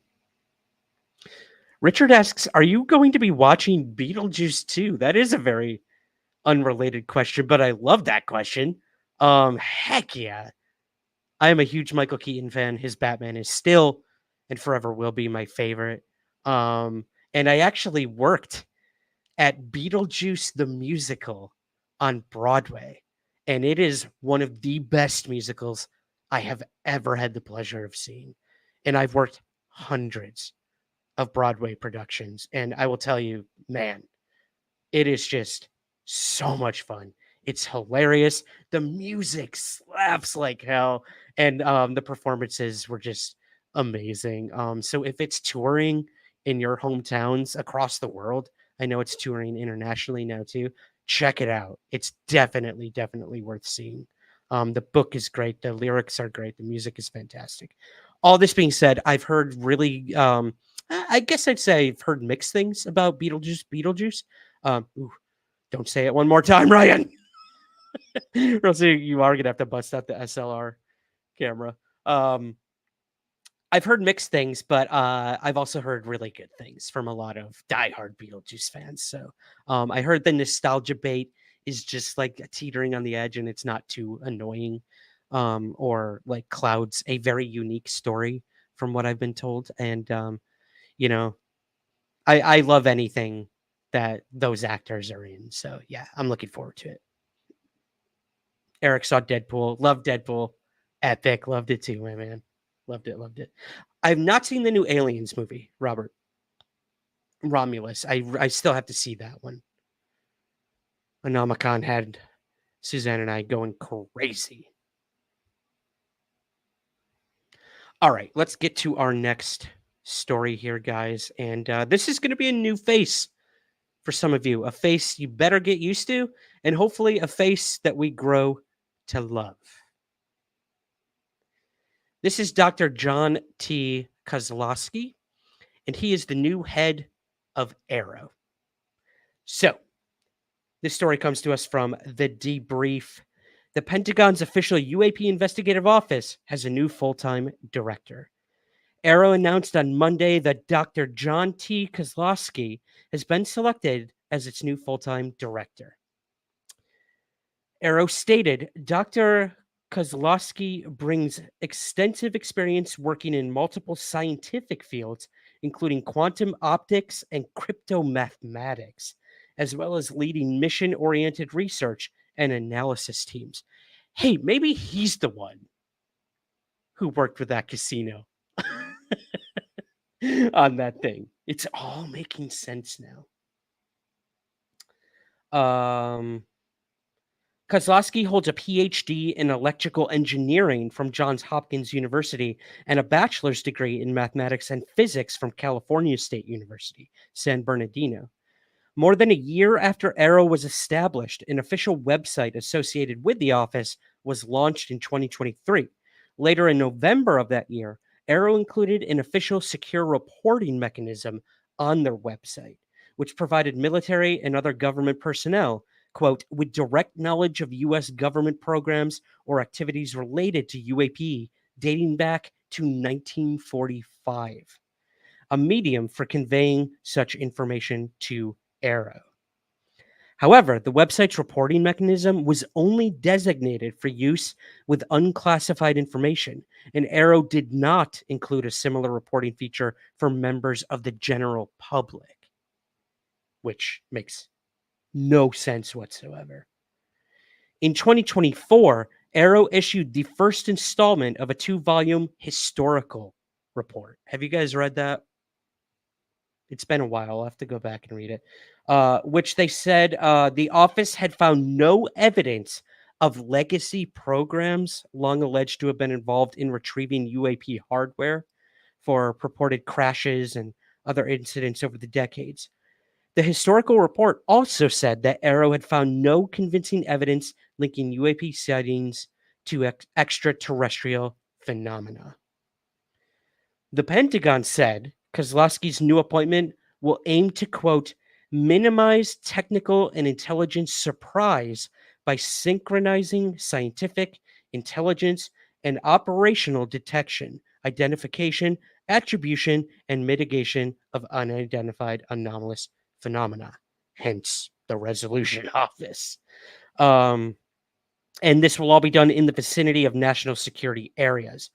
Richard asks, are you going to be watching Beetlejuice 2? That is a very unrelated question, but I love that question. Heck yeah. I am a huge Michael Keaton fan. His Batman is still and forever will be my favorite. And I actually worked at Beetlejuice the Musical on Broadway. And it is one of the best musicals I have ever had the pleasure of seeing. And I've worked hundreds of Broadway productions. And I will tell you, man, it is just so much fun. It's hilarious. The music slaps like hell. And the performances were just amazing. So if it's touring in your hometowns across the world, I know it's touring internationally now too, check it out. It's definitely worth seeing. The book is great. The lyrics are great. The music is fantastic. All this being said, I've heard really, I guess I'd say I've heard mixed things about Beetlejuice. Don't say it one more time, Ryan. Or else you are going to have to bust out the SLR camera. I've heard mixed things, but I've also heard really good things from a lot of diehard Beetlejuice fans. So I heard the nostalgia bait is just like teetering on the edge and it's not too annoying or like clouds a very unique story from what I've been told. And, I love anything that those actors are in. So yeah, I'm looking forward to it. Eric saw Deadpool, loved Deadpool, epic, loved it too, my man. Loved it. I've not seen the new Aliens movie, Robert. Romulus. I still have to see that one. Anomacon had Susanne and I going crazy. All right, let's get to our next story here, guys. And this is going to be a new face for some of you. A face you better get used to, and hopefully a face that we grow to love. This is Dr. John T. Kozlowski, and he is the new head of AARO. So, this story comes to us from the Debrief. The Pentagon's official UAP investigative office has a new full-time director. AARO announced on Monday that Dr. John T. Kozlowski has been selected as its new full-time director. AARO stated Dr. Kozlowski brings extensive experience working in multiple scientific fields, including quantum optics and crypto mathematics, as well as leading mission-oriented research and analysis teams. Hey, maybe he's the one who worked with that casino on that thing. It's all making sense now. Kozlowski holds a PhD in electrical engineering from Johns Hopkins University and a bachelor's degree in mathematics and physics from California State University, San Bernardino. More than a year after AARO was established, an official website associated with the office was launched in 2023. Later in November of that year, AARO included an official secure reporting mechanism on their website, which provided military and other government personnel, quote, with direct knowledge of U.S. government programs or activities related to UAP dating back to 1945, a medium for conveying such information to AARO. However, the website's reporting mechanism was only designated for use with unclassified information, and AARO did not include a similar reporting feature for members of the general public, which makes no sense whatsoever. In 2024, AARO issued the first installment of a 2-volume historical report. Have you guys read that? It's been a while. I'll have to go back and read it. Which they said the office had found no evidence of legacy programs long alleged to have been involved in retrieving UAP hardware for purported crashes and other incidents over the decades. The historical report also said that AARO had found no convincing evidence linking UAP sightings to extraterrestrial phenomena. The Pentagon said Kozlowski's new appointment will aim to, quote, minimize technical and intelligence surprise by synchronizing scientific, intelligence, and operational detection, identification, attribution, and mitigation of unidentified anomalous phenomena, hence the resolution office. And this will all be done in the vicinity of national security areas.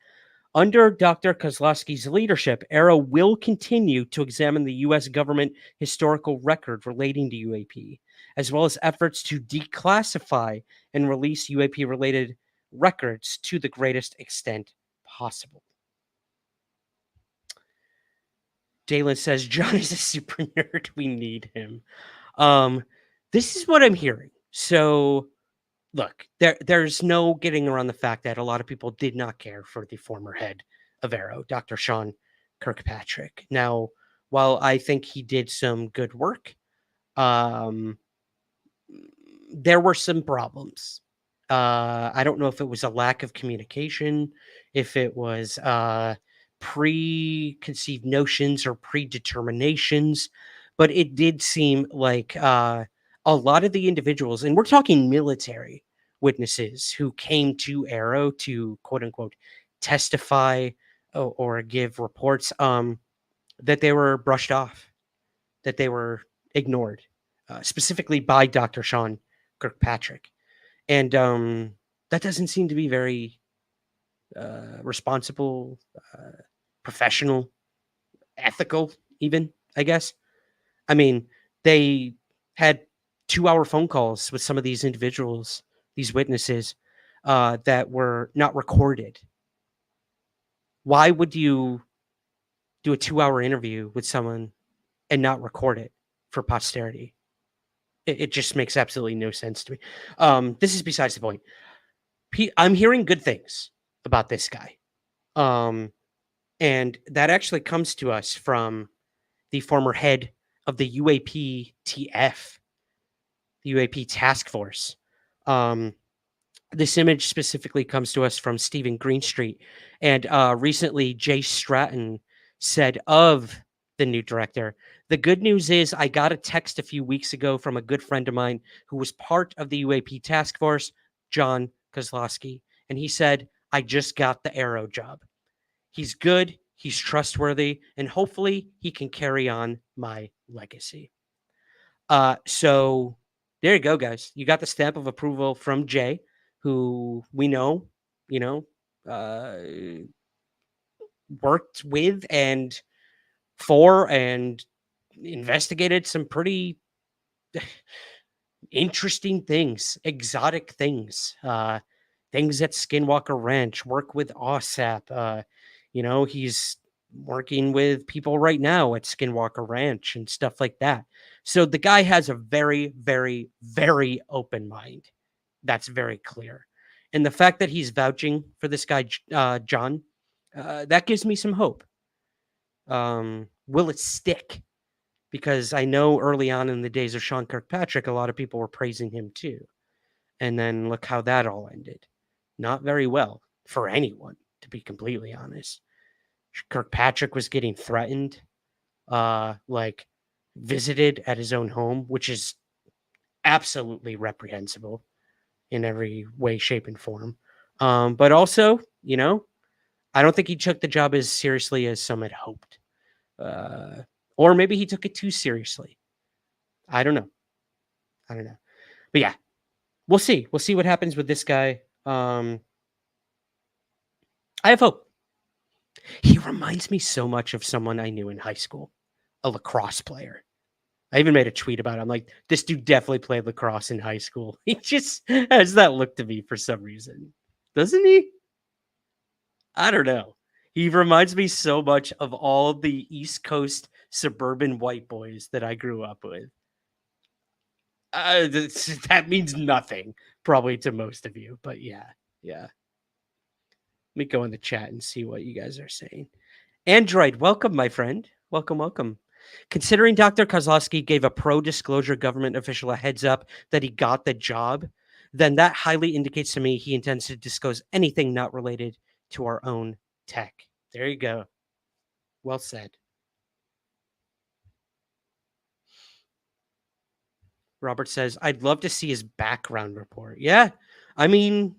Under Dr. Kozlowski's leadership, AARO will continue to examine the U.S. government historical record relating to UAP, as well as efforts to declassify and release UAP-related records to the greatest extent possible. Dalen says, John is a super nerd. We need him. This is what I'm hearing. So, look, there's no getting around the fact that a lot of people did not care for the former head of AARO, Dr. Sean Kirkpatrick. Now, while I think he did some good work, there were some problems. I don't know if it was a lack of communication, if it was preconceived notions or predeterminations, but it did seem like a lot of the individuals, and we're talking military witnesses who came to AARO to quote unquote testify or give reports, that they were brushed off, that they were ignored, specifically by Dr. Sean Kirkpatrick. And that doesn't seem to be very responsible, professional, ethical, even, I guess. I mean, they had 2-hour phone calls with some of these individuals, these witnesses, that were not recorded. Why would you do a 2-hour interview with someone and not record it for posterity? It just makes absolutely no sense to me. This is besides the point. I'm hearing good things about this guy. And that actually comes to us from the former head of the UAPTF, the UAP task force. This image specifically comes to us from Stephen Greenstreet. And recently, Jay Stratton said of the new director, the good news is I got a text a few weeks ago from a good friend of mine who was part of the UAP task force, John Kozlowski. And he said, I just got the AARO job. He's good, he's trustworthy, and hopefully he can carry on my legacy. So there you go, guys. You got the stamp of approval from Jay, who we know, worked with and for and investigated some pretty interesting things, exotic things, things at Skinwalker Ranch, work with OSAP. He's working with people right now at Skinwalker Ranch and stuff like that. So the guy has a very, very, very open mind. That's very clear. And the fact that he's vouching for this guy, John, that gives me some hope. Will it stick? Because I know early on in the days of Sean Kirkpatrick, a lot of people were praising him too. And then look how that all ended. Not very well for anyone, to be completely honest. Kirkpatrick was getting threatened, visited at his own home, which is absolutely reprehensible in every way, shape, and form. But also, I don't think he took the job as seriously as some had hoped. Or maybe he took it too seriously. I don't know. But yeah, we'll see. We'll see what happens with this guy. I have hope. He reminds me so much of someone I knew in high school, a lacrosse player. I even made a tweet about it. I'm like, this dude definitely played lacrosse in high school. He just has that look to me for some reason. Doesn't he? I don't know. He reminds me so much of all the East Coast suburban white boys that I grew up with. That means nothing, probably to most of you. But yeah. Let me go in the chat and see what you guys are saying. Android, welcome, my friend. Welcome. Considering Dr. Kozlowski gave a pro-disclosure government official a heads up that he got the job, then that highly indicates to me he intends to disclose anything not related to our own tech. There you go. Well said. Robert says, I'd love to see his background report. Yeah. I mean,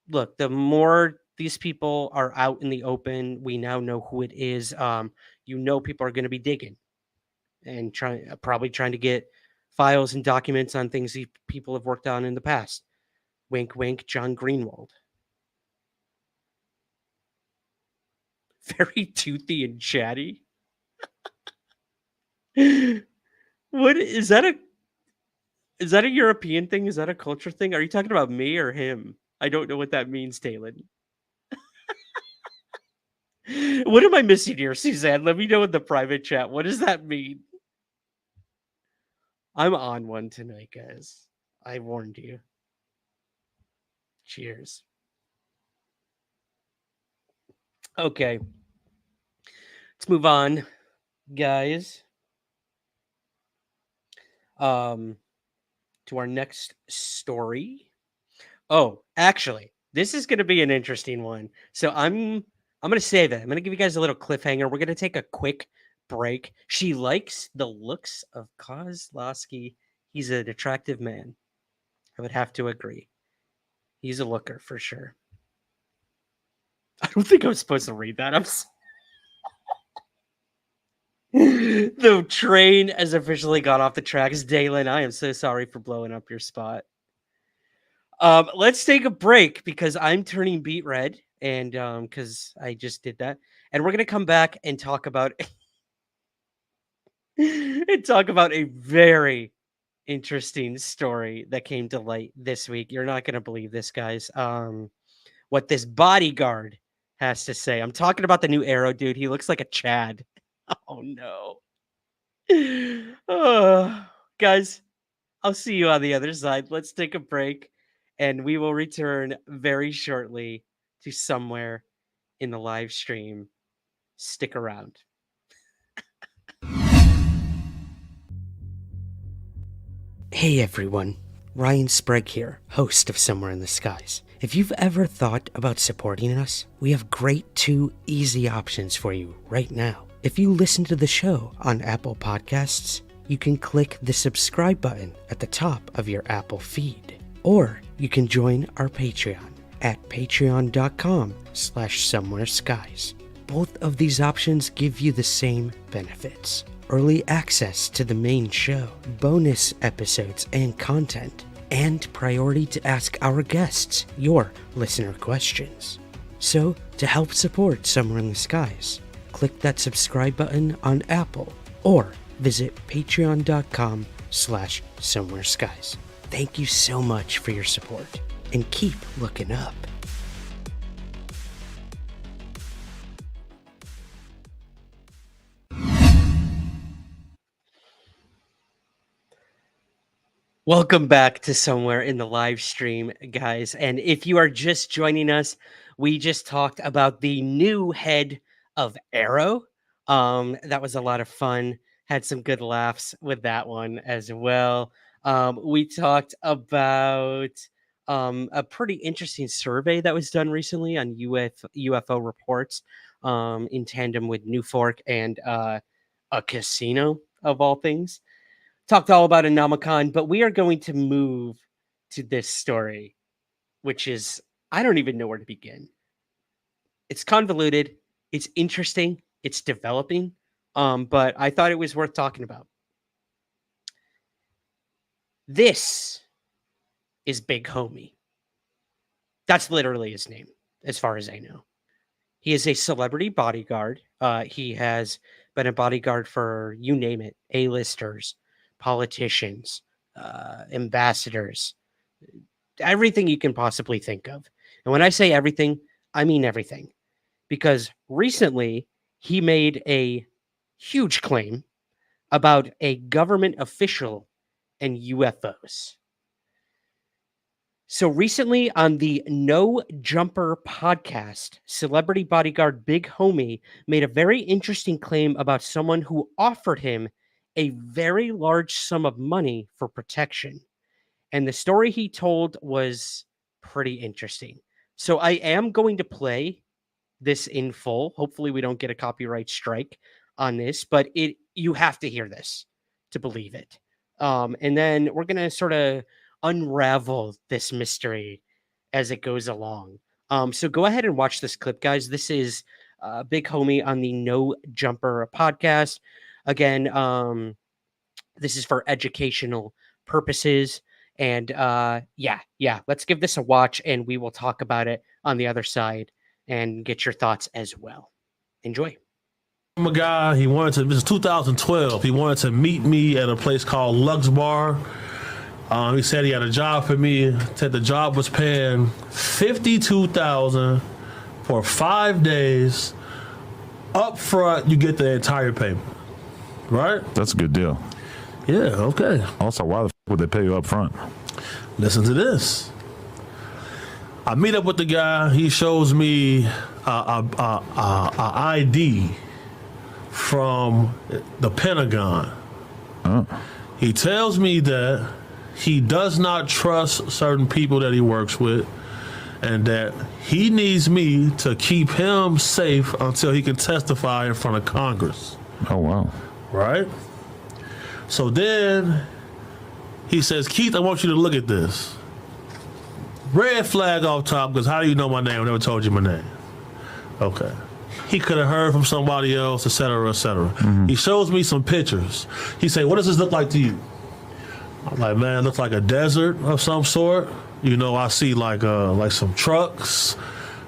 look, the more these people are out in the open, we now know who it is. People are going to be digging and probably trying to get files and documents on things people have worked on in the past. Wink, wink, John Greenwald. Very toothy and chatty. What is that a European thing? Is that a culture thing? Are you talking about me or him? I don't know what that means, Talon. What am I missing here, Suzanne? Let me know in the private chat. What does that mean? I'm on one tonight, guys. I warned you. Cheers. Okay. Let's move on, guys. To our next story. Oh, actually, this is going to be an interesting one. So I'm going to save it. I'm going to give you guys a little cliffhanger. We're going to take a quick break. She likes the looks of Kozlowski. He's an attractive man. I would have to agree. He's a looker for sure. I don't think I was supposed to read that. The train has officially got off the tracks. Dalen, I am so sorry for blowing up your spot. Let's take a break because I'm turning beet red, and because I just did that, and we're gonna come back and talk about a very interesting story that came to light this week. You're not gonna believe this, guys. What this bodyguard has to say. I'm talking about the new AARO dude. He looks like a Chad. Oh no. Guys, I'll see you on the other side. Let's take a break and we will return very shortly to somewhere in the live stream. Stick around. Hey everyone, Ryan Sprague here, host of Somewhere in the Skies. If you've ever thought about supporting us, we have great 2 easy options for you right now. If you listen to the show on Apple Podcasts, you can click the subscribe button at the top of your Apple feed. Or you can join our Patreon at patreon.com/somewhereskies. Both of these options give you the same benefits. Early access to the main show, bonus episodes and content, and priority to ask our guests your listener questions. So, to help support Somewhere in the Skies, click that subscribe button on Apple or visit patreon.com/somewhereskies. Thank you so much for your support and keep looking up. Welcome back to Somewhere in the live stream, guys. And if you are just joining us, we just talked about the new head of AARO. That was a lot of fun. Had some good laughs with that one as well. We talked about a pretty interesting survey that was done recently on UFO reports in tandem with New Fork and a casino, of all things. Talked all about Anomacon, but we are going to move to this story, which is, I don't even know where to begin. It's convoluted, it's interesting, it's developing, but I thought it was worth talking about. This is Big Homie. That's literally his name, as far as I know. He is a celebrity bodyguard. He has been a bodyguard for, you name it, A-listers, politicians, ambassadors, everything you can possibly think of. And when I say everything, I mean everything. Because recently, he made a huge claim about a government official and UFOs. So recently on the No Jumper podcast, celebrity bodyguard Big Homie made a very interesting claim about someone who offered him a very large sum of money for protection. And the story he told was pretty interesting. So I am going to play this in full. Hopefully we don't get a copyright strike on this, but you have to hear this to believe it. And then we're going to sort of unravel this mystery as it goes along. So go ahead and watch this clip, guys. This is Big Homie on the No Jumper podcast. Again, this is for educational purposes. And yeah, let's give this a watch and we will talk about it on the other side and get your thoughts as well. Enjoy. I'm a guy, this is 2012, he wanted to meet me at a place called Lux Bar. He said he had a job for me, said the job was paying $52,000 for 5 days. Up front, you get the entire payment, right? That's a good deal. Yeah, okay. Also, why the f would they pay you up front? Listen to this. I meet up with the guy. He shows me a ID from the Pentagon. Oh. He tells me that he does not trust certain people that he works with and that he needs me to keep him safe until he can testify in front of Congress. Oh, wow. Right? So then he says, Keith, I want you to look at this. Red flag off top, because how do you know my name? I never told you my name. Okay. He could have heard from somebody else, et cetera, et cetera. Mm-hmm. He shows me some pictures. He said, what does this look like to you? I'm like, man, it looks like a desert of some sort. You know, I see like some trucks.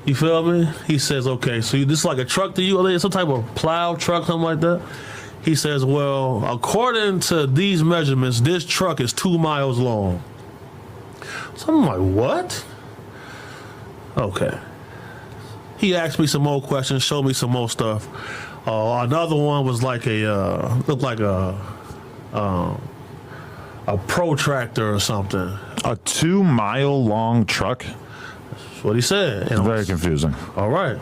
You feel me? He says, okay, so this is like a truck to you? Some type of plow truck, something like that? He says, well, according to these measurements, this truck is 2 miles long. So I'm like, what? Okay. He asked me some more questions, showed me some more stuff. Another one was like looked like a protractor or something. A 2 mile long truck? That's what he said. It's very confusing. All right.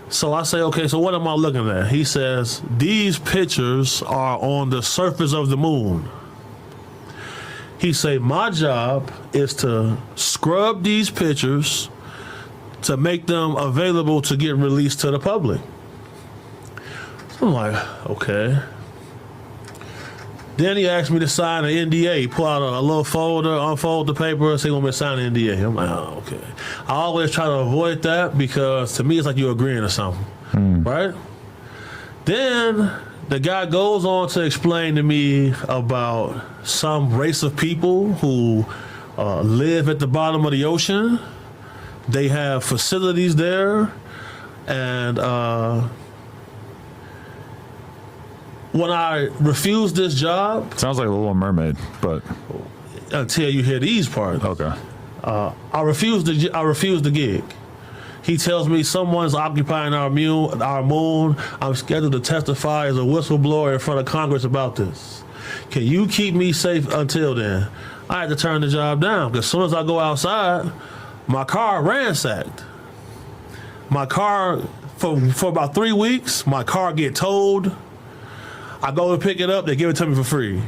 So I say, okay, so what am I looking at? He says, these pictures are on the surface of the moon. He say, my job is to scrub these pictures to make them available to get released to the public. So I'm like, okay. Then he asked me to sign an NDA. He pull out a little folder, unfold the paper, and say, want me to sign an NDA. I'm like, oh, okay. I always try to avoid that because to me, it's like you're agreeing to something, right? Then the guy goes on to explain to me about some race of people who live at the bottom of the ocean. They have facilities there, and when I refused this job, Sounds like a Little Mermaid, but until you hear these parts, okay. I refused the gig. He tells me someone's occupying our moon. I'm scheduled to testify as a whistleblower in front of Congress about this. Can you keep me safe until then? I had to turn the job down because as soon as I go outside, my car ransacked. My car, for about 3 weeks, my car get towed. I go to pick it up, they give it to me for free.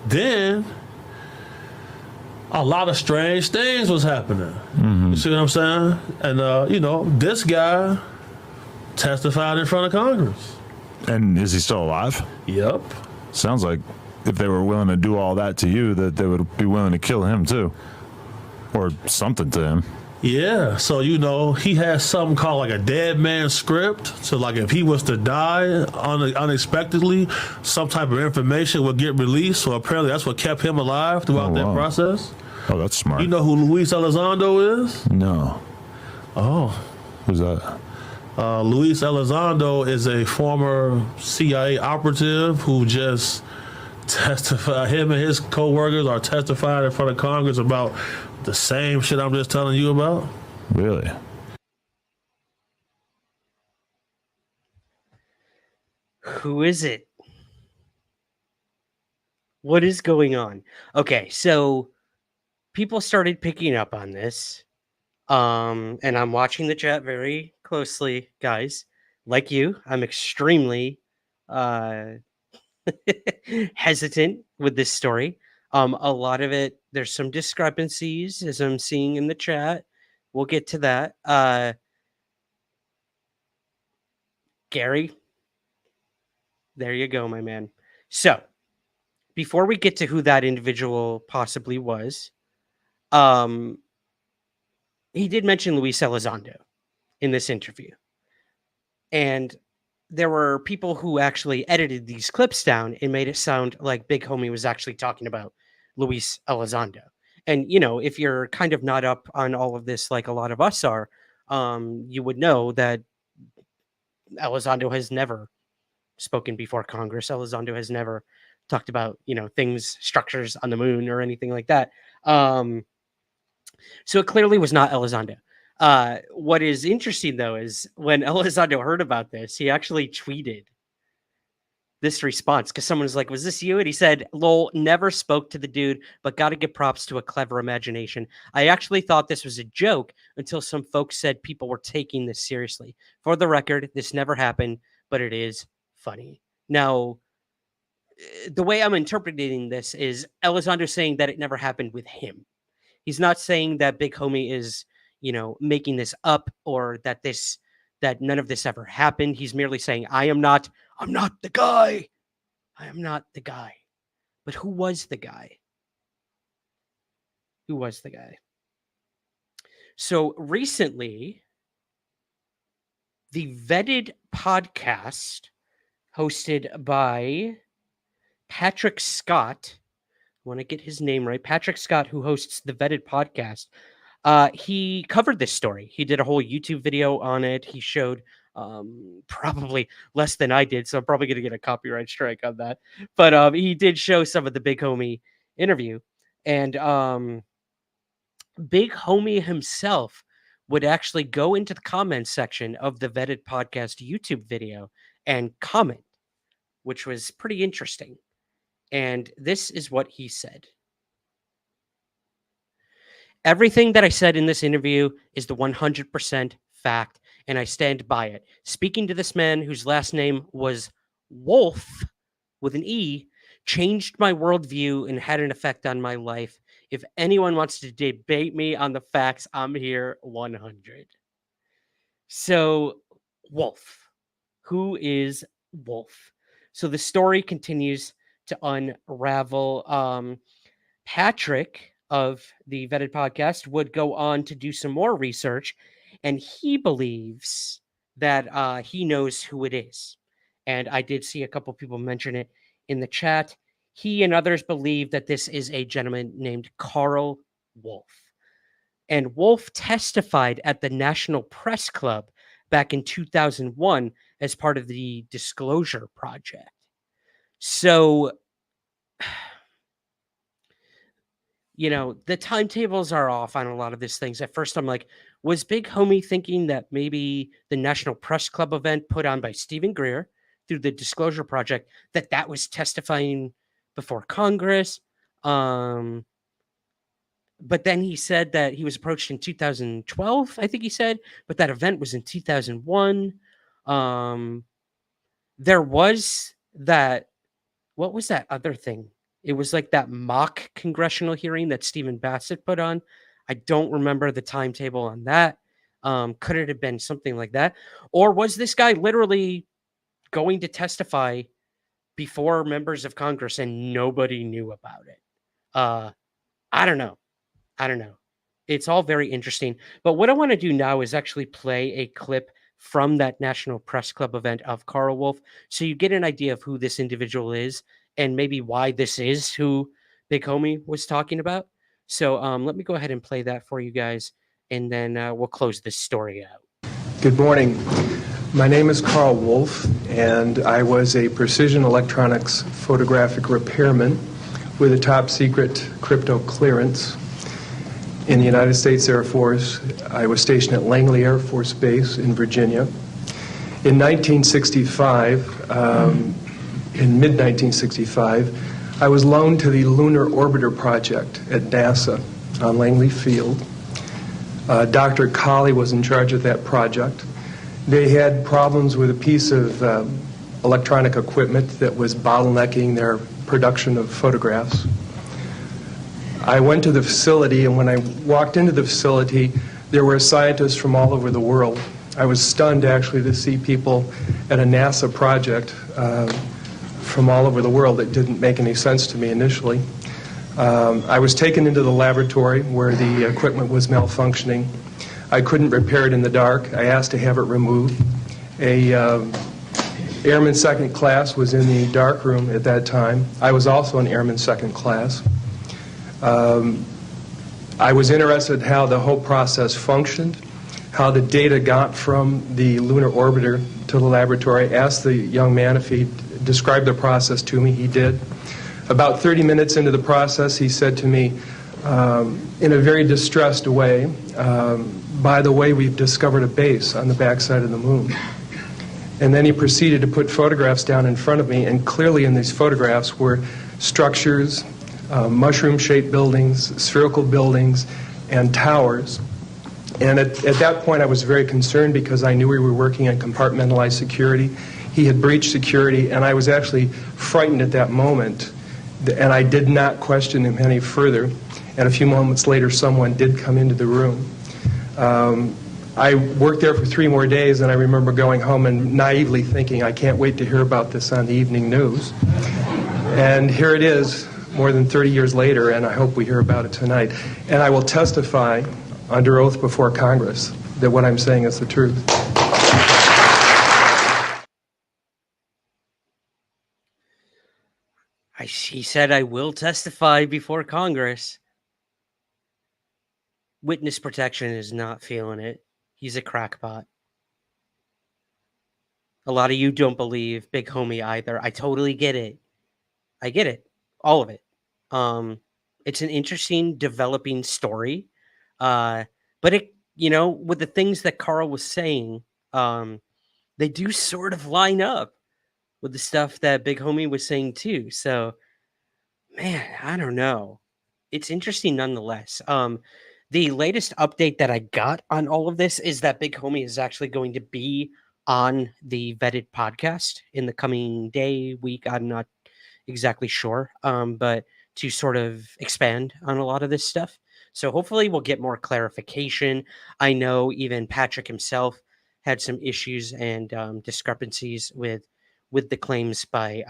Then, a lot of strange things was happening. You see what I'm saying? And, this guy testified in front of Congress. And is he still alive? Yep. Sounds like if they were willing to do all that to you, that they would be willing to kill him too. Or something to him. Yeah, so he has something called like a dead man script. So like if he was to die unexpectedly, some type of information would get released. So apparently that's what kept him alive throughout that process. Oh, that's smart. You know who Luis Elizondo is? No. Oh. Who's that? Luis Elizondo is a former CIA operative who just testified. Him and his co-workers are testifying in front of Congress about the same shit I'm just telling you about. Really? Who is it? What is going on? Okay, so people started picking up on this. And I'm watching the chat very closely, guys. Like you, I'm extremely hesitant with this story. A lot of it, there's some discrepancies as I'm seeing in the chat. We'll get to that. Gary, there you go, my man. So, before we get to who that individual possibly was, he did mention Luis Elizondo in this interview. And there were people who actually edited these clips down and made it sound like Big Homie was actually talking about Luis Elizondo. And, if you're kind of not up on all of this like a lot of us are, you would know that Elizondo has never spoken before Congress. Elizondo has never talked about, things, structures on the moon or anything like that. So it clearly was not Elizondo. What is interesting, though, is when Elizondo heard about this, he actually tweeted this response because someone was like, was this you? And he said, lol, never spoke to the dude, but got to give props to a clever imagination. I actually thought this was a joke until some folks said people were taking this seriously. For the record, this never happened, but it is funny. Now, the way I'm interpreting this is Elizondo saying that it never happened with him. He's not saying that Big Homie is, making this up or that none of this ever happened. He's merely saying, I'm not the guy. I am not the guy. But who was the guy? Who was the guy? So recently, the Vetted podcast hosted by Patrick Scott, I want to get his name right, Patrick Scott, who hosts the Vetted podcast, he covered this story. He did a whole YouTube video on it. He showed probably less than I did, so I'm probably going to get a copyright strike on that. But he did show some of the Big Homie interview. And Big Homie himself would actually go into the comments section of the Vetted podcast YouTube video and comment, which was pretty interesting. And this is what he said. Everything that I said in this interview is the 100% fact, and I stand by it. Speaking to this man whose last name was Wolf, with an E, changed my worldview and had an effect on my life. If anyone wants to debate me on the facts, I'm here 100. So, Wolf. Who is Wolf? So the story continues to unravel. Patrick of the Vetted podcast would go on to do some more research, and he believes that he knows who it is. And I did see a couple people mention it in the chat. He and others believe that this is a gentleman named Carl Wolf. And Wolf testified at the National Press Club back in 2001 as part of the Disclosure Project. So, you know, the timetables are off on a lot of these things. At first, I'm like, was Big Homie thinking that maybe the National Press Club event put on by Stephen Greer through the Disclosure Project, that was testifying before Congress? But then he said that he was approached in 2012, I think he said, but that event was in 2001. There was that, what was that other thing? It was like that mock congressional hearing that Stephen Bassett put on. I don't remember the timetable on that. Could it have been something like that? Or was this guy literally going to testify before members of Congress and nobody knew about it? I don't know. It's all very interesting. But what I want to do now is actually play a clip from that National Press Club event of Carl Wolf, so you get an idea of who this individual is and maybe why this is who Big Homie was talking about. So let me go ahead and play that for you guys, and then we'll close this story out. Good morning. My name is Carl Wolf, and I was a precision electronics photographic repairman with a top secret crypto clearance in the United States Air Force. I was stationed at Langley Air Force Base in Virginia. In 1965, in mid-1965, I was loaned to the Lunar Orbiter Project at NASA on Langley Field. Dr. Colley was in charge of that project. They had problems with a piece of electronic equipment that was bottlenecking their production of photographs. I went to the facility, and when I walked into the facility, there were scientists from all over the world. I was stunned, actually, to see people at a NASA project from all over the world. It didn't make any sense to me initially. I was taken into the laboratory where the equipment was malfunctioning. I couldn't repair it in the dark. I asked to have it removed. A airman second class was in the dark room at that time. I was also an airman second class. I was interested in how the whole process functioned, how the data got from the lunar orbiter to the laboratory. I asked the young man if he'd describe the process to me. He did. About 30 minutes into the process, he said to me, in a very distressed way, by the way, we've discovered a base on the backside of the moon. And then he proceeded to put photographs down in front of me, and clearly in these photographs were structures, mushroom-shaped buildings, spherical buildings, and towers. And at that point, I was very concerned because I knew we were working on compartmentalized security. He had breached security, and I was actually frightened at that moment. And I did not question him any further. And a few moments later, someone did come into the room. I worked there for 3 more days, and I remember going home and naively thinking, I can't wait to hear about this on the evening news. And here it is, more than 30 years later, and I hope we hear about it tonight. And I will testify under oath before Congress that what I'm saying is the truth. He said, I will testify before Congress. Witness protection is not feeling it. He's a crackpot. A lot of you don't believe Big Homie either. I totally get it. I get it. All of it. It's an interesting developing story. But it, you know, with the things that Carl was saying, they do sort of line up with the stuff that Big Homie was saying too. So, man, I don't know. It's interesting nonetheless. The latest update that I got on all of this is that Big Homie is actually going to be on the Vetted podcast in the coming day, week. I'm not exactly sure, but to sort of expand on a lot of this stuff. So hopefully we'll get more clarification. I know even Patrick himself had some issues and discrepancies with the claims by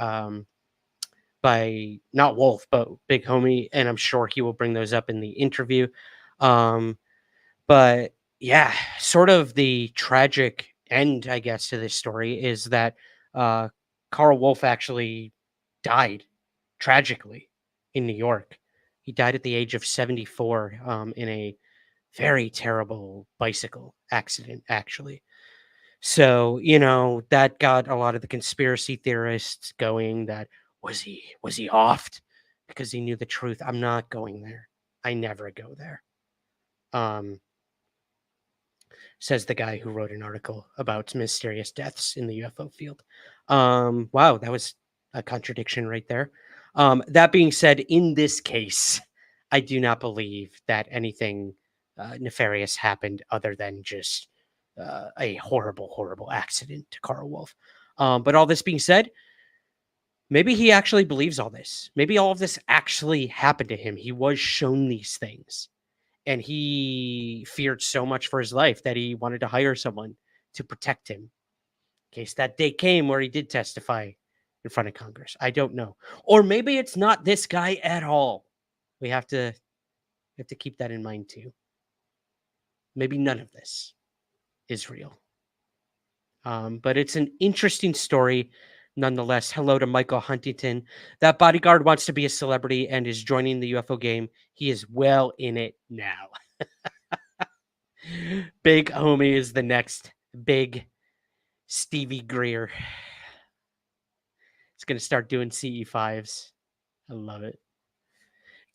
not Wolf, but Big Homie, and I'm sure he will bring those up in the interview. But yeah, sort of the tragic end, I guess, to this story is that Carl Wolf actually died tragically in New York. He died at the age of 74 in a very terrible bicycle accident, actually. So, that got a lot of the conspiracy theorists going that was he offed because he knew the truth? I'm not going there. I never go there. Says the guy who wrote an article about mysterious deaths in the UFO field. Wow, that was a contradiction right there. That being said, in this case, I do not believe that anything nefarious happened other than just a horrible, horrible accident to Carl Wolf. But all this being said, maybe he actually believes all this. Maybe all of this actually happened to him. He was shown these things. And he feared so much for his life that he wanted to hire someone to protect him in case that day came where he did testify in front of Congress. I don't know. Or maybe it's not this guy at all. We have to keep that in mind too. Maybe none of this is real. But it's an interesting story nonetheless. Hello to Michael Huntington. That bodyguard wants to be a celebrity and is joining the UFO game. He is well in it now. Big homie is the next big Stevie Greer. It's going to start doing CE5s. I love it.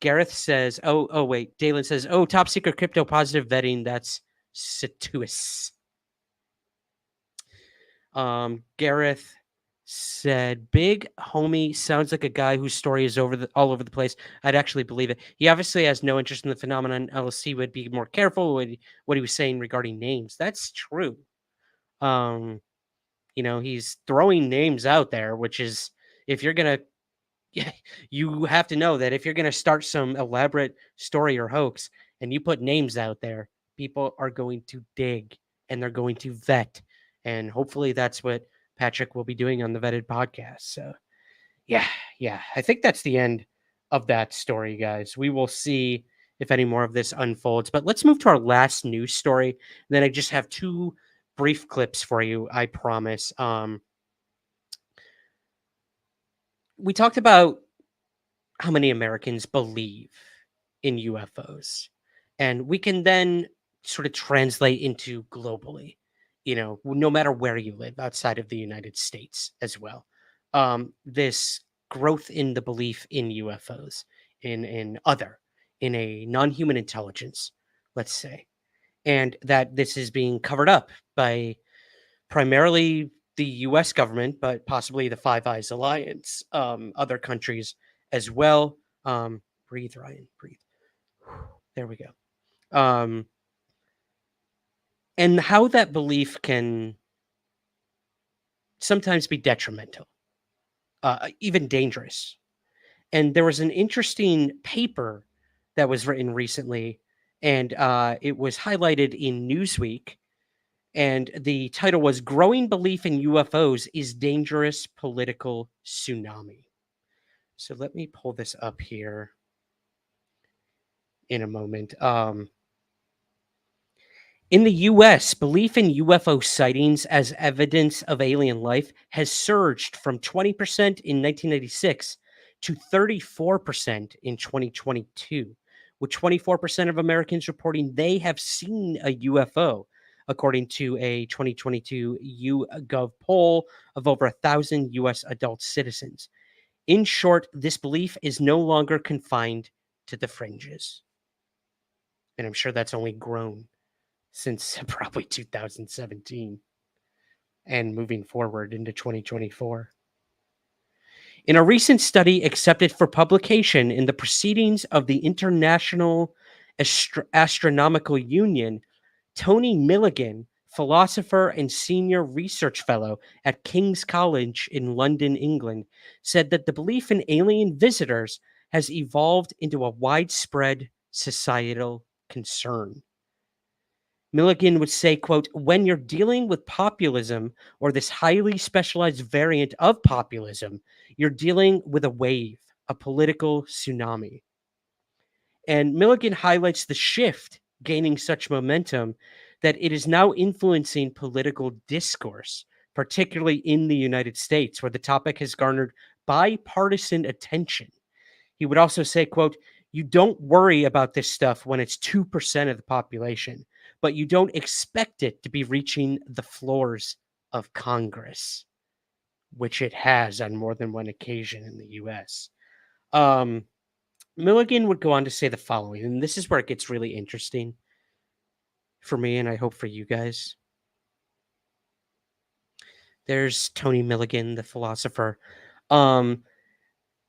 Gareth says, wait. Dalen says, top secret crypto positive vetting. That's Situous. Gareth said, big homie sounds like a guy whose story is all over the place. I'd actually believe it. He obviously has no interest in the phenomenon. LSC would be more careful with what he was saying regarding names. That's true. He's throwing names out there, which is, if you're going to, you have to know that if you're going to start some elaborate story or hoax and you put names out there, people are going to dig and they're going to vet. And hopefully that's what Patrick will be doing on the Vetted podcast. So yeah. I think that's the end of that story, guys. We will see if any more of this unfolds. But let's move to our last news story. And then I just have two brief clips for you, I promise. We talked about how many Americans believe in UFOs. And we can then sort of translate into globally, no matter where you live outside of the United States as well. This growth in the belief in UFOs, in a non-human intelligence, let's say, and that this is being covered up by primarily the U.S. government, but possibly the Five Eyes Alliance, other countries as well. Breathe, Ryan, breathe. There we go. And how that belief can sometimes be detrimental, even dangerous. And there was an interesting paper that was written recently, and it was highlighted in Newsweek. And the title was Growing Belief in UFOs is Dangerous Political Tsunami. So let me pull this up here in a moment. In the U.S., belief in UFO sightings as evidence of alien life has surged from 20% in 1996 to 34% in 2022, with 24% of Americans reporting they have seen a UFO, according to a 2022 YouGov poll of over 1,000 U.S. adult citizens. In short, this belief is no longer confined to the fringes. And I'm sure that's only grown since probably 2017 and moving forward into 2024. In a recent study accepted for publication in the Proceedings of the International Astronomical Union, Tony Milligan, philosopher and senior research fellow at King's College in London, England, said that the belief in alien visitors has evolved into a widespread societal concern. Milligan would say, quote, when you're dealing with populism or this highly specialized variant of populism, you're dealing with a wave, a political tsunami. And Milligan highlights the shift gaining such momentum that it is now influencing political discourse, particularly in the United States, where the topic has garnered bipartisan attention. He would also say, quote, you don't worry about this stuff when it's 2% of the population. but you don't expect it to be reaching the floors of Congress, which it has on more than one occasion in the US. Milligan would go on to say the following, and this is where it gets really interesting for me, and I hope for you guys. There's Tony Milligan, the philosopher.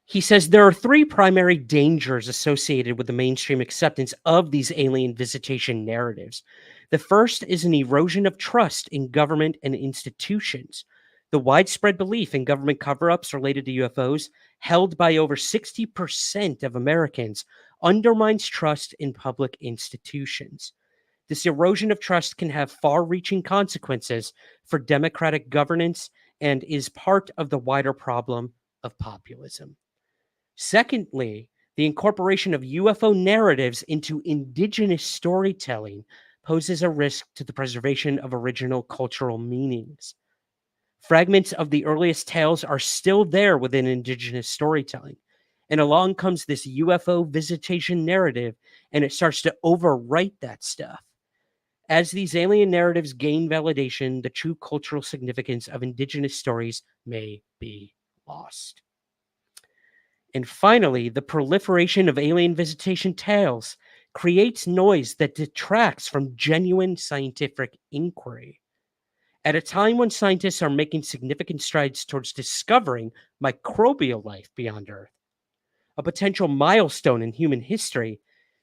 He says there are three primary dangers associated with the mainstream acceptance of these alien visitation narratives. The first is an erosion of trust in government and institutions. The widespread belief in government cover-ups related to UFOs, held by over 60% of Americans, undermines trust in public institutions. This erosion of trust can have far-reaching consequences for democratic governance and is part of the wider problem of populism. Secondly, the incorporation of UFO narratives into indigenous storytelling poses a risk to the preservation of original cultural meanings. Fragments of the earliest tales are still there within indigenous storytelling, and along comes this UFO visitation narrative, and it starts to overwrite that stuff. As these alien narratives gain validation, the true cultural significance of indigenous stories may be lost. And finally, the proliferation of alien visitation tales creates noise that detracts from genuine scientific inquiry. At a time when scientists are making significant strides towards discovering microbial life beyond Earth, a potential milestone in human history,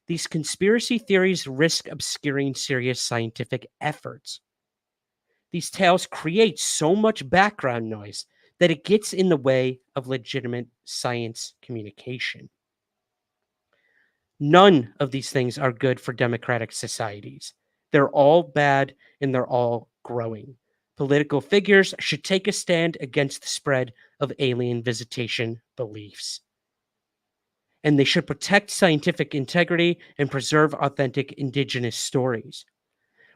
these conspiracy theories risk obscuring serious scientific efforts. These tales create so much background noise that it gets in the way of legitimate science communication. None of these things are good for democratic societies. They're all bad and they're all growing. Political figures should take a stand against the spread of alien visitation beliefs. And they should protect scientific integrity and preserve authentic indigenous stories.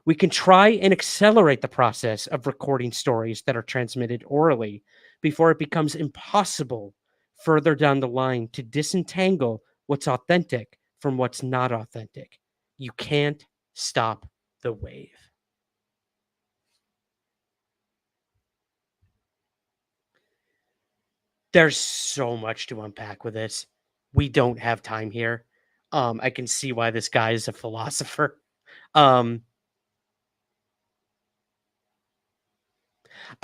We can try and accelerate the process of recording stories that are transmitted orally before it becomes impossible further down the line to disentangle what's authentic from what's not authentic. You can't stop the wave. There's so much to unpack with this. We don't have time here. I can see why this guy is a philosopher. I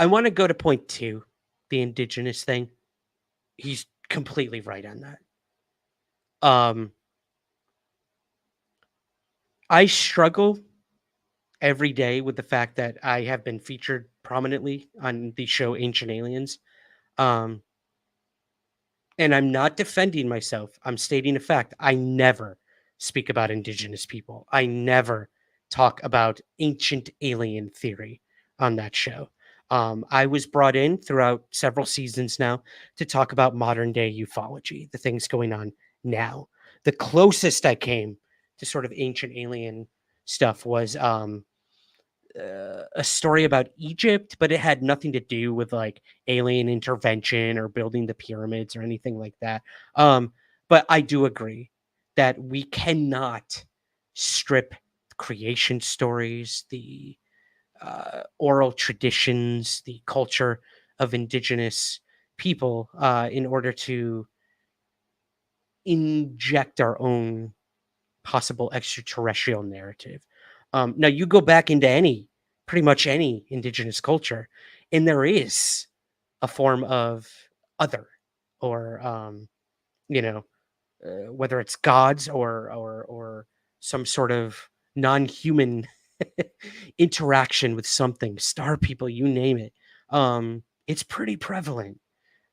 want to go to point 2, the indigenous thing. He's completely right on that. I struggle every day with the fact that I have been featured prominently on the show Ancient Aliens. And I'm not defending myself. I'm stating a fact. I never speak about indigenous people. I never talk about ancient alien theory on that show. I was brought in throughout several seasons now to talk about modern day ufology, the things going on now. The closest I came to sort of ancient alien stuff was a story about Egypt, but it had nothing to do with like alien intervention or building the pyramids or anything like that. But I do agree that we cannot strip creation stories, the oral traditions, the culture of indigenous people in order to inject our own possible extraterrestrial narrative. Now you go back into pretty much any indigenous culture, and there is a form of other, or whether it's gods or some sort of non-human interaction with something, star people, you name it. It's pretty prevalent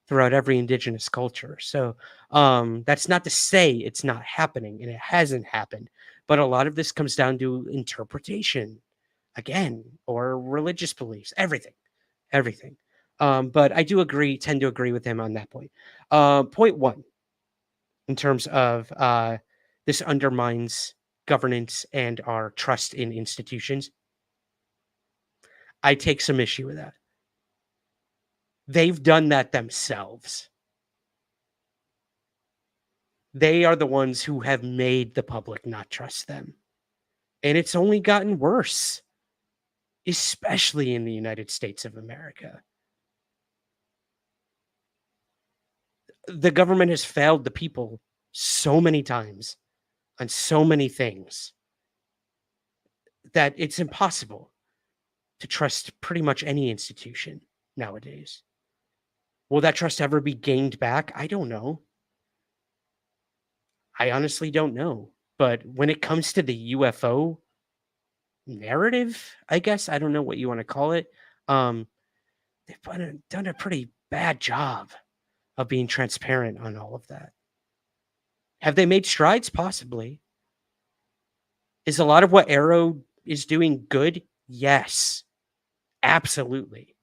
throughout every indigenous culture. So that's not to say it's not happening, and it hasn't happened. But a lot of this comes down to interpretation, again, or religious beliefs, everything. But I do tend to agree with him on that point. Point 1, in terms of this undermines governance and our trust in institutions. I take some issue with that. They've done that themselves. They are the ones who have made the public not trust them. And it's only gotten worse, especially in the United States of America. The government has failed the people so many times on so many things that it's impossible to trust pretty much any institution nowadays. Will that trust ever be gained back? I don't know. I honestly don't know. But when it comes to the UFO narrative, I guess, I don't know what you want to call it, they've done a pretty bad job of being transparent on all of that. Have they made strides? Possibly. Is a lot of what AARO is doing good? Yes, absolutely.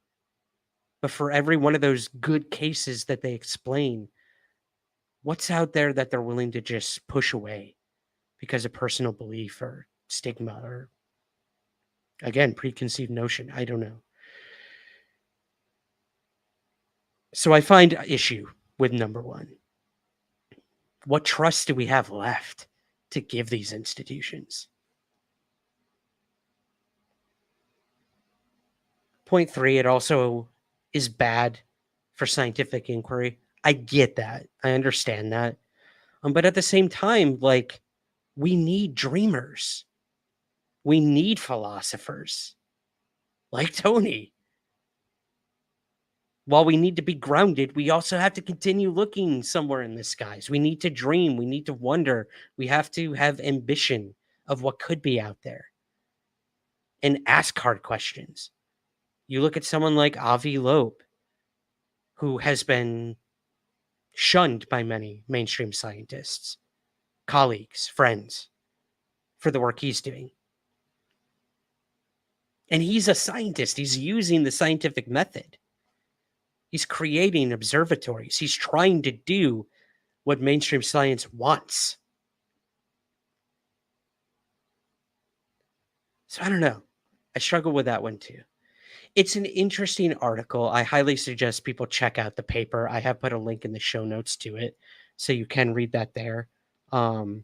But for every one of those good cases that they explain, what's out there that they're willing to just push away because of personal belief or stigma or, again, preconceived notion? I don't know. So I find issue with number one. What trust do we have left to give these institutions? Point three, it also is bad for scientific inquiry. I get that. I understand that. But at the same time, like, we need dreamers. We need philosophers like Tony. While we need to be grounded, we also have to continue looking somewhere in the skies. We need to dream. We need to wonder. We have to have ambition of what could be out there and ask hard questions. You look at someone like Avi Loeb, who has been shunned by many mainstream scientists, colleagues, friends, for the work he's doing. And he's a scientist. He's using the scientific method. He's creating observatories. He's trying to do what mainstream science wants. So I don't know. I struggle with that one too. It's an interesting article. I highly suggest people check out the paper. I have put a link in the show notes to it, so you can read that there. So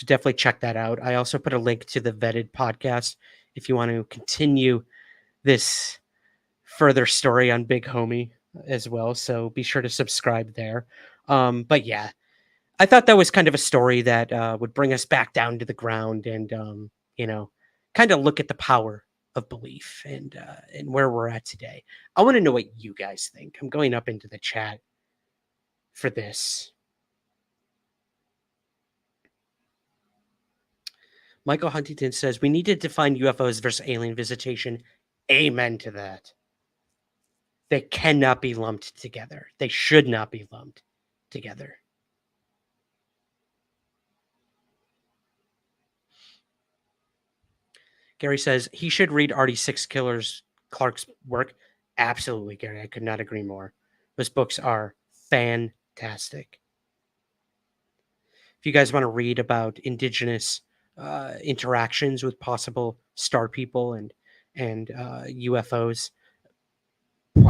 definitely check that out. I also put a link to the Vetted podcast if you want to continue this further story on Big Homie as well. So be sure to subscribe there. But yeah, I thought that was kind of a story that would bring us back down to the ground and, kind of look at the power of belief and where we're at today. I want to know what you guys think. I'm going up into the chat for this. Michael Huntington says, we need to define UFOs versus alien visitation. Amen to that. They cannot be lumped together. They should not be lumped together. Gary says, he should read Artie Six Killers Clark's work. Absolutely, Gary. I could not agree more. Those books are fantastic. If you guys want to read about indigenous interactions with possible star people and UFOs,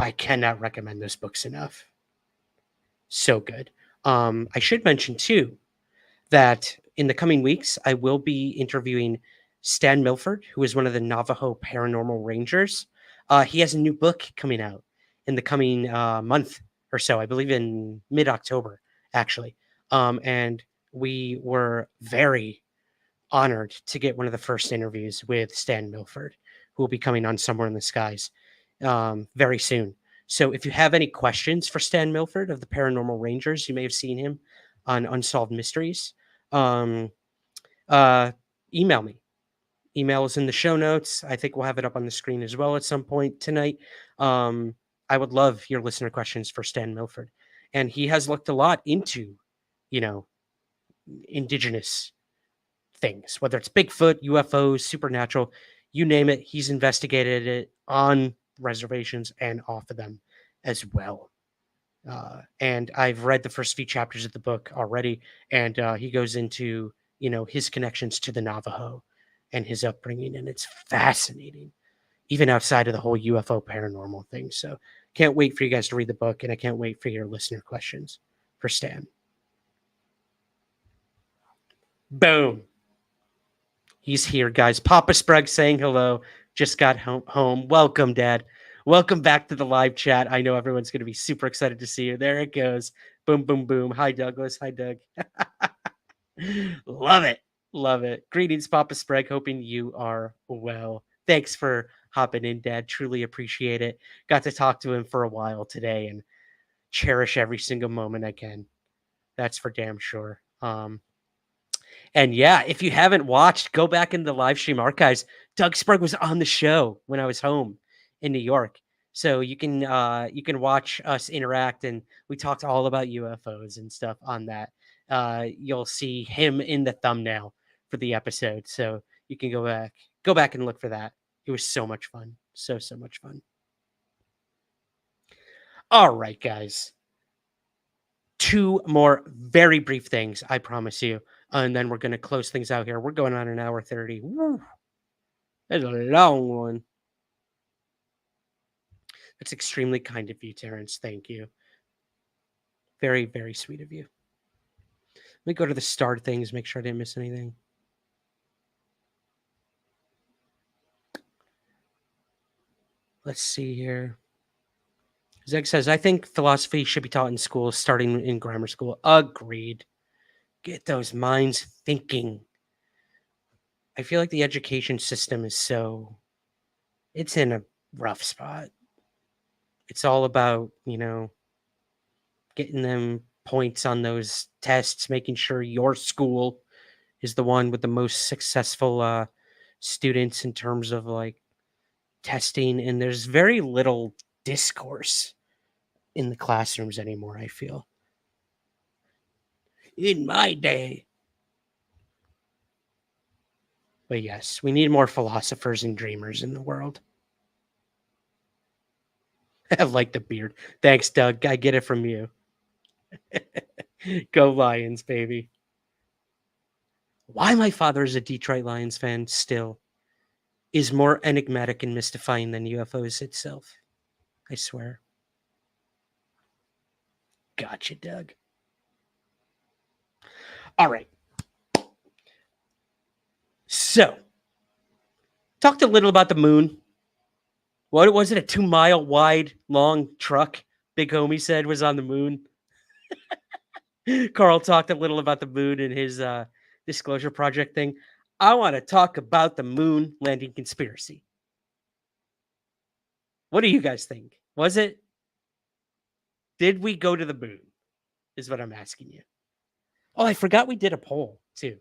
I cannot recommend those books enough. So good. I should mention too that in the coming weeks I will be interviewing Stan Milford, who is one of the Navajo Paranormal Rangers. He has a new book coming out in the coming month or so, I believe in mid-October, actually. And we were very honored to get one of the first interviews with Stan Milford, who will be coming on Somewhere in the Skies very soon. So if you have any questions for Stan Milford of the Paranormal Rangers, you may have seen him on Unsolved Mysteries, email me. Email is in the show notes. I think we'll have it up on the screen as well at some point tonight. I would love your listener questions for Stan Milford. And he has looked a lot into, indigenous things, whether it's Bigfoot, UFOs, supernatural, you name it. He's investigated it on reservations and off of them as well. And I've read the first few chapters of the book already. And he goes into, his connections to the Navajo and his upbringing. And it's fascinating, even outside of the whole UFO paranormal thing. So can't wait for you guys to read the book. And I can't wait for your listener questions for Stan. Boom. He's here, guys. Papa Sprague saying hello. Just got home. Welcome, Dad. Welcome back to the live chat. I know everyone's going to be super excited to see you. There it goes. Boom, boom, boom. Hi, Douglas. Hi, Doug. Love it. Love it. Greetings, Papa Sprague. Hoping you are well. Thanks for hopping in, Dad. Truly appreciate it. Got to talk to him for a while today and cherish every single moment I can. That's for damn sure. And yeah, if you haven't watched, go back in the live stream archives. Doug Sprague was on the show when I was home in New York. So you can watch us interact, and we talked all about UFOs and stuff on that. You'll see him in the thumbnail for the episode. So you can go back and look for that. It was so much fun. So much fun. All right, guys. 2 more very brief things, I promise you. And then we're going to close things out here. We're going on an hour 30. Woo. That's a long one. That's extremely kind of you, Terrence. Thank you. Very, very sweet of you. Let me go to the start things, make sure I didn't miss anything. Let's see here. Zeg says, I think philosophy should be taught in school, starting in grammar school. Agreed. Get those minds thinking. I feel like the education system is it's in a rough spot. It's all about, getting them points on those tests, making sure your school is the one with the most successful students in terms of like testing. And there's very little discourse in the classrooms anymore, I feel. In my day. But yes, we need more philosophers and dreamers in the world. I like the beard. Thanks, Doug. I get it from you. Go Lions, baby. Why my father is a Detroit Lions fan still is more enigmatic and mystifying than UFOs itself. I swear. Gotcha, Doug. All right. So, talked a little about the moon. What was it? A 2-mile wide, long truck, Big Homie said was on the moon. Carl talked a little about the moon and his disclosure project thing. I want to talk about the moon landing conspiracy. What do you guys think? Did we go to the moon? Is what I'm asking you. Oh, I forgot we did a poll too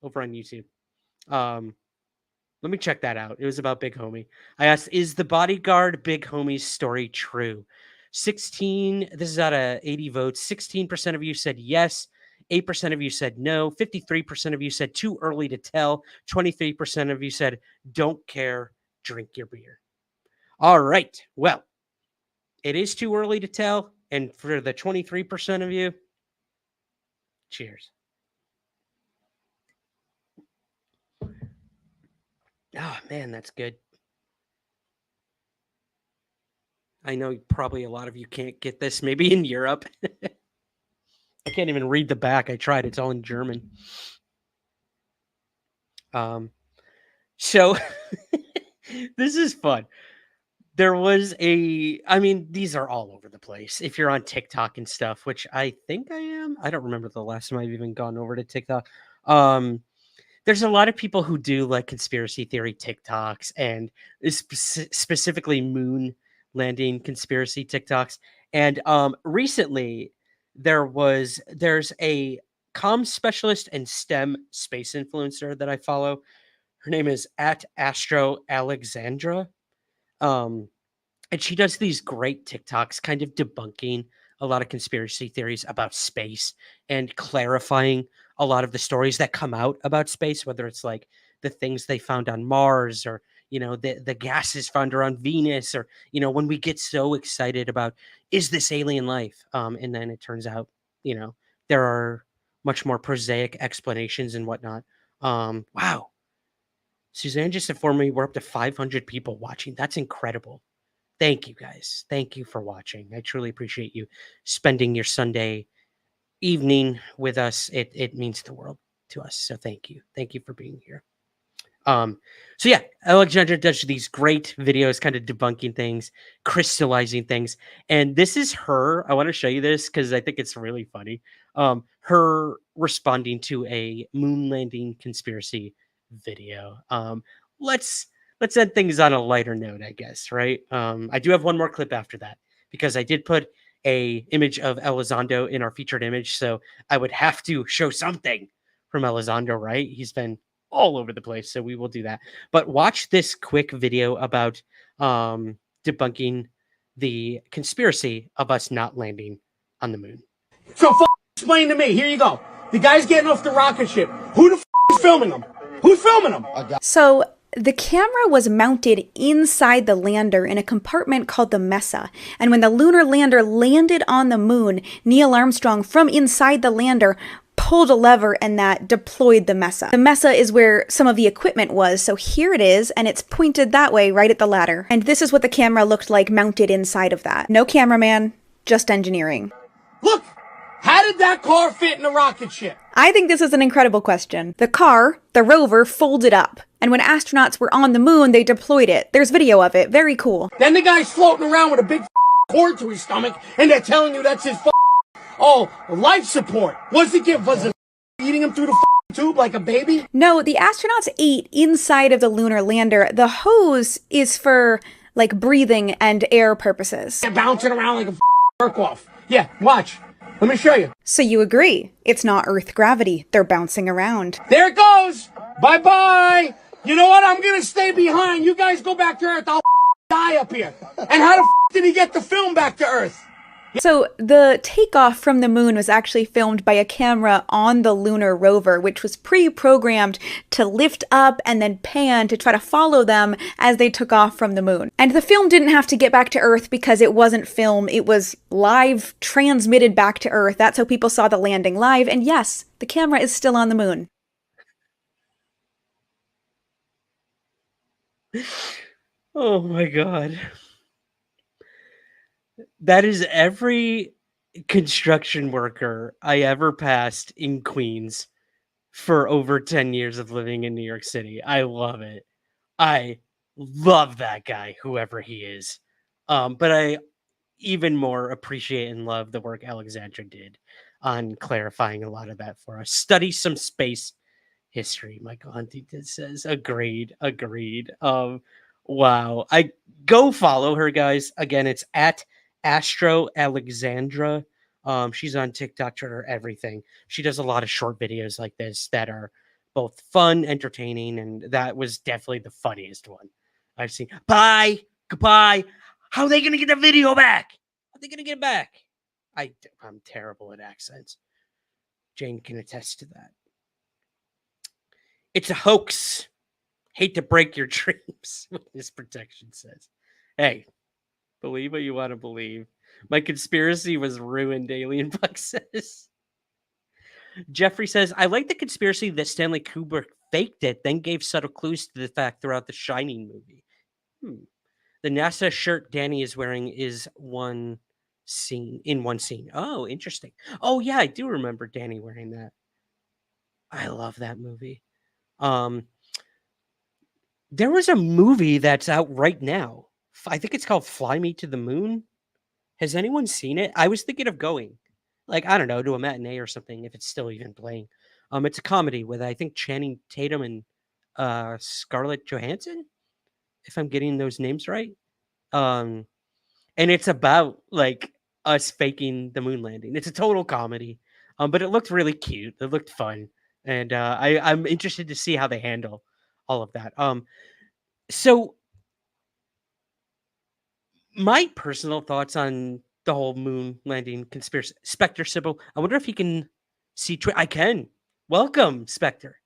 over on YouTube. Let me check that out. It was about Big Homie. I asked, is the Bodyguard Big Homie's story true? This is out of 80 votes. 16% of you said yes. 8% of you said no. 53% of you said too early to tell. 23% of you said don't care, drink your beer. All right. Well, it is too early to tell. And for the 23% of you, cheers. Oh, man, that's good. I know probably a lot of you can't get this. Maybe in Europe. I can't even read the back. I tried. It's all in German. So this is fun. There was these are all over the place. If you're on TikTok and stuff, which I think I am. I don't remember the last time I've even gone over to TikTok. There's a lot of people who do like conspiracy theory TikToks and specifically moon landing conspiracy TikToks. And recently there's a comm specialist and STEM space influencer that I follow. Her name is @AstroAlexandra. And she does these great TikToks kind of debunking a lot of conspiracy theories about space and clarifying a lot of the stories that come out about space, whether it's like the things they found on Mars or, the gases found around Venus or, when we get so excited about, is this alien life? And then it turns out, there are much more prosaic explanations and whatnot. Wow. Susanne just informed me we're up to 500 people watching. That's incredible. Thank you, guys. Thank you for watching. I truly appreciate you spending your Sunday evening with us. It means the world. to us. So thank you. Thank you for being here. So yeah, Alexandra does these great videos, kind of debunking things, crystallizing things. And this is her. I want to show you this because I think it's really funny. Her responding to a moon landing conspiracy video. Let's end things on a lighter note, I guess, right? I do have one more clip after that because I did put a image of Elizondo in our featured image, so I would have to show something from Elizondo, right? He's been all over the place, so we will do that. But watch this quick video about debunking the conspiracy of us not landing on the moon. So explain to me. Here you go. The guy's getting off the rocket ship. Who the is filming him? Who's filming him? So the camera was mounted inside the lander in a compartment called the Mesa. And when the lunar lander landed on the moon, Neil Armstrong from inside the lander pulled a lever and that deployed the Mesa. The Mesa is where some of the equipment was, so here it is, and it's pointed that way right at the ladder. And this is what the camera looked like mounted inside of that. No cameraman, just engineering. Look! How did that car fit in a rocket ship? I think this is an incredible question. The car, the rover, folded up. And when astronauts were on the moon, they deployed it. There's video of it. Very cool. Then the guy's floating around with a big cord to his stomach, and they're telling you that's his life support. What's the gift? Was it eating him through the tube like a baby? No, the astronauts ate inside of the lunar lander. The hose is for, like, breathing and air purposes. They're bouncing around like a jerk off. Yeah, watch. Let me show you. So you agree? It's not Earth gravity. They're bouncing around. There it goes. Bye-bye. You know what? I'm going to stay behind. You guys go back to Earth. I'll die up here. And how the did he get the film back to Earth? So the takeoff from the moon was actually filmed by a camera on the lunar rover, which was pre-programmed to lift up and then pan to try to follow them as they took off from the moon. And the film didn't have to get back to Earth because it wasn't film, it was live transmitted back to Earth. That's how people saw the landing live. And yes, the camera is still on the moon. Oh my God. That is every construction worker I ever passed in Queens for over 10 years of living in New York City. I love it. I love that guy, whoever he is. But I even more appreciate and love the work Alexandra did on clarifying a lot of that for us. Study some space history, Michael Huntington says. Agreed. Wow. I go follow her, guys. Again, it's at Astro Alexandra. She's on TikTok, Twitter, everything. She does a lot of short videos like this that are both fun, entertaining, and that was definitely the funniest one I've seen. Bye. Goodbye. How are they going to get the video back? How are they going to get it back? I'm terrible at accents. Jane can attest to that. It's a hoax. Hate to break your dreams, Witness Protection says. Hey, believe what you want to believe. My conspiracy was ruined, Alien Bug says. Jeffrey says, I like the conspiracy that Stanley Kubrick faked it, then gave subtle clues to the fact throughout the Shining movie. The NASA shirt Danny is wearing is one scene. Oh, interesting. Oh, yeah, I do remember Danny wearing that. I love that movie. There was a movie that's out right now. I think it's called Fly Me to the Moon. Has anyone seen it? I was thinking of going, like, I don't know, to a matinee or something, if it's still even playing. It's a comedy with, I think, Channing Tatum and Scarlett Johansson, if I'm getting those names right. And it's about, like, us faking the moon landing. It's a total comedy, but it looked really cute. It looked fun. And I'm interested to see how they handle all of that. So my personal thoughts on the whole moon landing conspiracy. Spectre Sybil, I wonder if he can see. I can. Welcome, Spectre.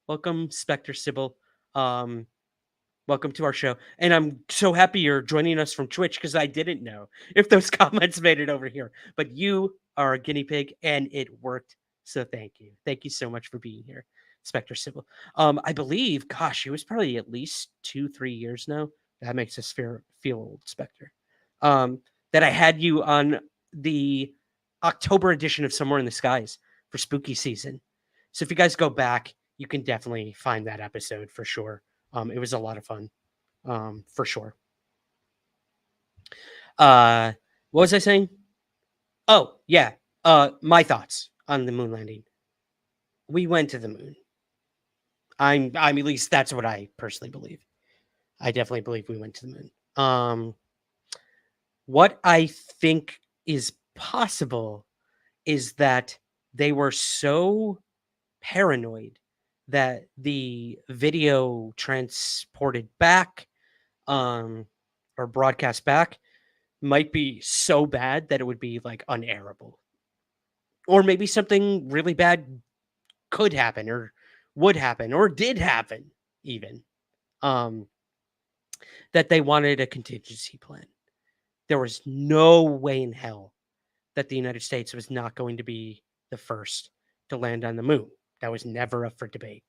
Welcome, Spectre Sybil. Welcome to our show. And I'm so happy you're joining us from Twitch because I didn't know if those comments made it over here. But you are a guinea pig and it worked. So thank you. Thank you so much for being here, Spectre Sybil. I believe, gosh, it was probably at least 2-3 years now. That makes us feel old, Spectre. That I had you on the October edition of Somewhere in the Skies for spooky season. So if you guys go back, you can definitely find that episode for sure. It was a lot of fun, for sure. What was I saying? Oh, yeah. My thoughts on the moon landing. We went to the moon. I'm at least that's what I personally believe. I definitely believe we went to the moon. What I think is possible is that they were so paranoid that the video transported back, or broadcast back, might be so bad that it would be like unairable. Or maybe something really bad could happen or would happen or did happen even. That they wanted a contingency plan. There was no way in hell that the United States was not going to be the first to land on the moon. That was never up for debate.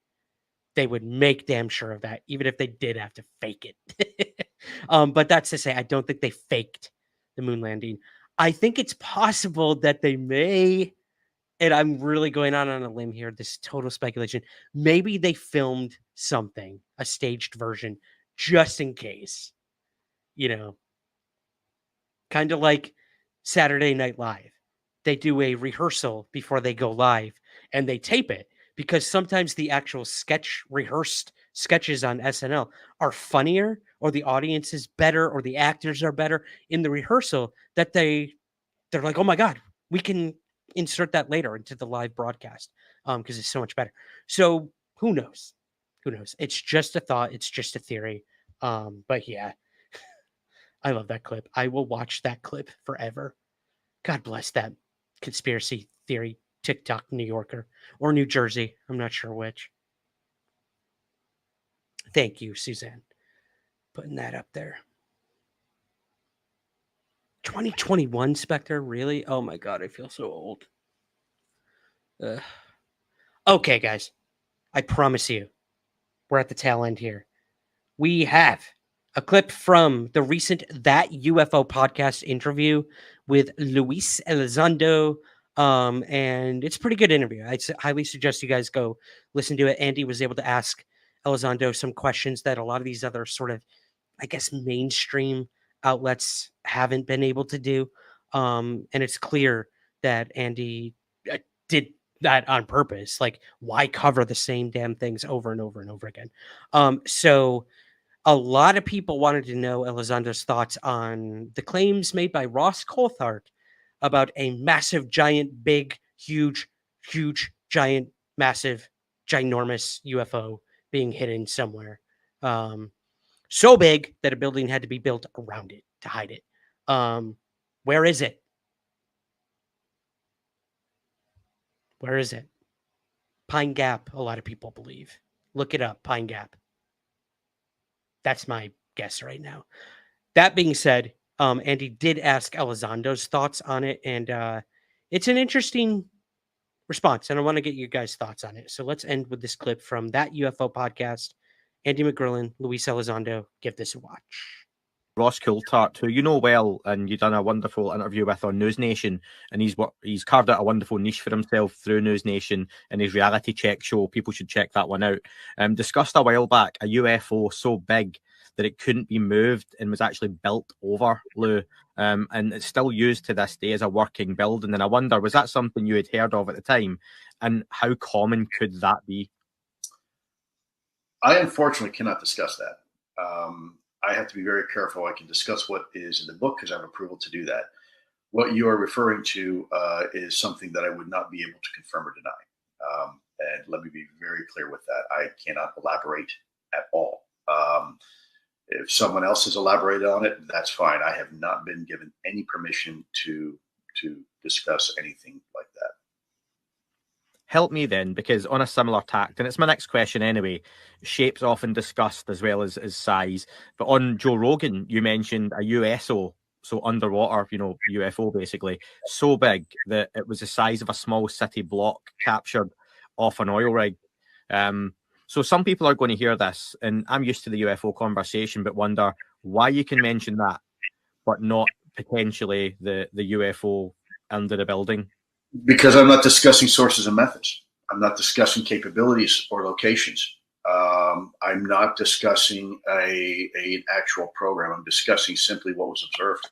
They would make damn sure of that, even if they did have to fake it. But that's to say, I don't think they faked the moon landing. I think it's possible that they may, and I'm really going on a limb here, this total speculation, maybe they filmed something, a staged version, just in case, kind of like Saturday Night Live. They do a rehearsal before they go live and they tape it, because sometimes the actual rehearsed sketches on SNL are funnier, or the audience is better, or the actors are better in the rehearsal, that they're like, oh my God, we can insert that later into the live broadcast because it's so much better. So who knows? It's just a thought. It's just a theory. But yeah, I love that clip. I will watch that clip forever. God bless that conspiracy theory TikTok New Yorker or New Jersey. I'm not sure which. Thank you, Susanne, putting that up there. 2021 Spectre, really? Oh my God, I feel so old. Okay, guys, I promise you, we're at the tail end here. We have a clip from the recent That UFO podcast interview with Luis Elizondo. And it's a pretty good interview. I'd highly suggest you guys go listen to it. Andy was able to ask Elizondo some questions that a lot of these other sort of, I guess, mainstream outlets haven't been able to do. And it's clear that Andy did that on purpose. Like, why cover the same damn things over and over and over again? So a lot of people wanted to know Elizondo's thoughts on the claims made by Ross Coulthart about a massive, giant, big, huge, giant, massive, ginormous UFO being hidden somewhere. So big that a building had to be built around it to hide it. Where is it? Where is it? Pine Gap, a lot of people believe. Look it up, Pine Gap. That's my guess right now. That being said, Andy did ask Elizondo's thoughts on it, and it's an interesting response, and I want to get your guys' thoughts on it. So let's end with this clip from That UFO podcast. Andy McGrillen, Luis Elizondo, give this a watch. Ross Coulthart, who you know well, and you've done a wonderful interview with on News Nation, and he's carved out a wonderful niche for himself through News Nation and his reality check show. People should check that one out. Discussed a while back a UFO so big that it couldn't be moved and was actually built over, Lou, and it's still used to this day as a working building. And I wonder, was that something you had heard of at the time, and how common could that be? I unfortunately cannot discuss that. I have to be very careful. I can discuss what is in the book because I have approval to do that. What you are referring to is something that I would not be able to confirm or deny. And let me be very clear with that. I cannot elaborate at all. If someone else has elaborated on it, that's fine. I have not been given any permission to discuss anything like that. Help me then, because on a similar tact, and it's my next question anyway, shape's often discussed as well as size. But on Joe Rogan, you mentioned a USO, so underwater, UFO basically, so big that it was the size of a small city block captured off an oil rig. So some people are going to hear this, and I'm used to the UFO conversation, but wonder why you can mention that, but not potentially the UFO under the building. Because I'm not discussing sources and methods. I'm not discussing capabilities or locations. I'm not discussing an actual program. I'm discussing simply what was observed.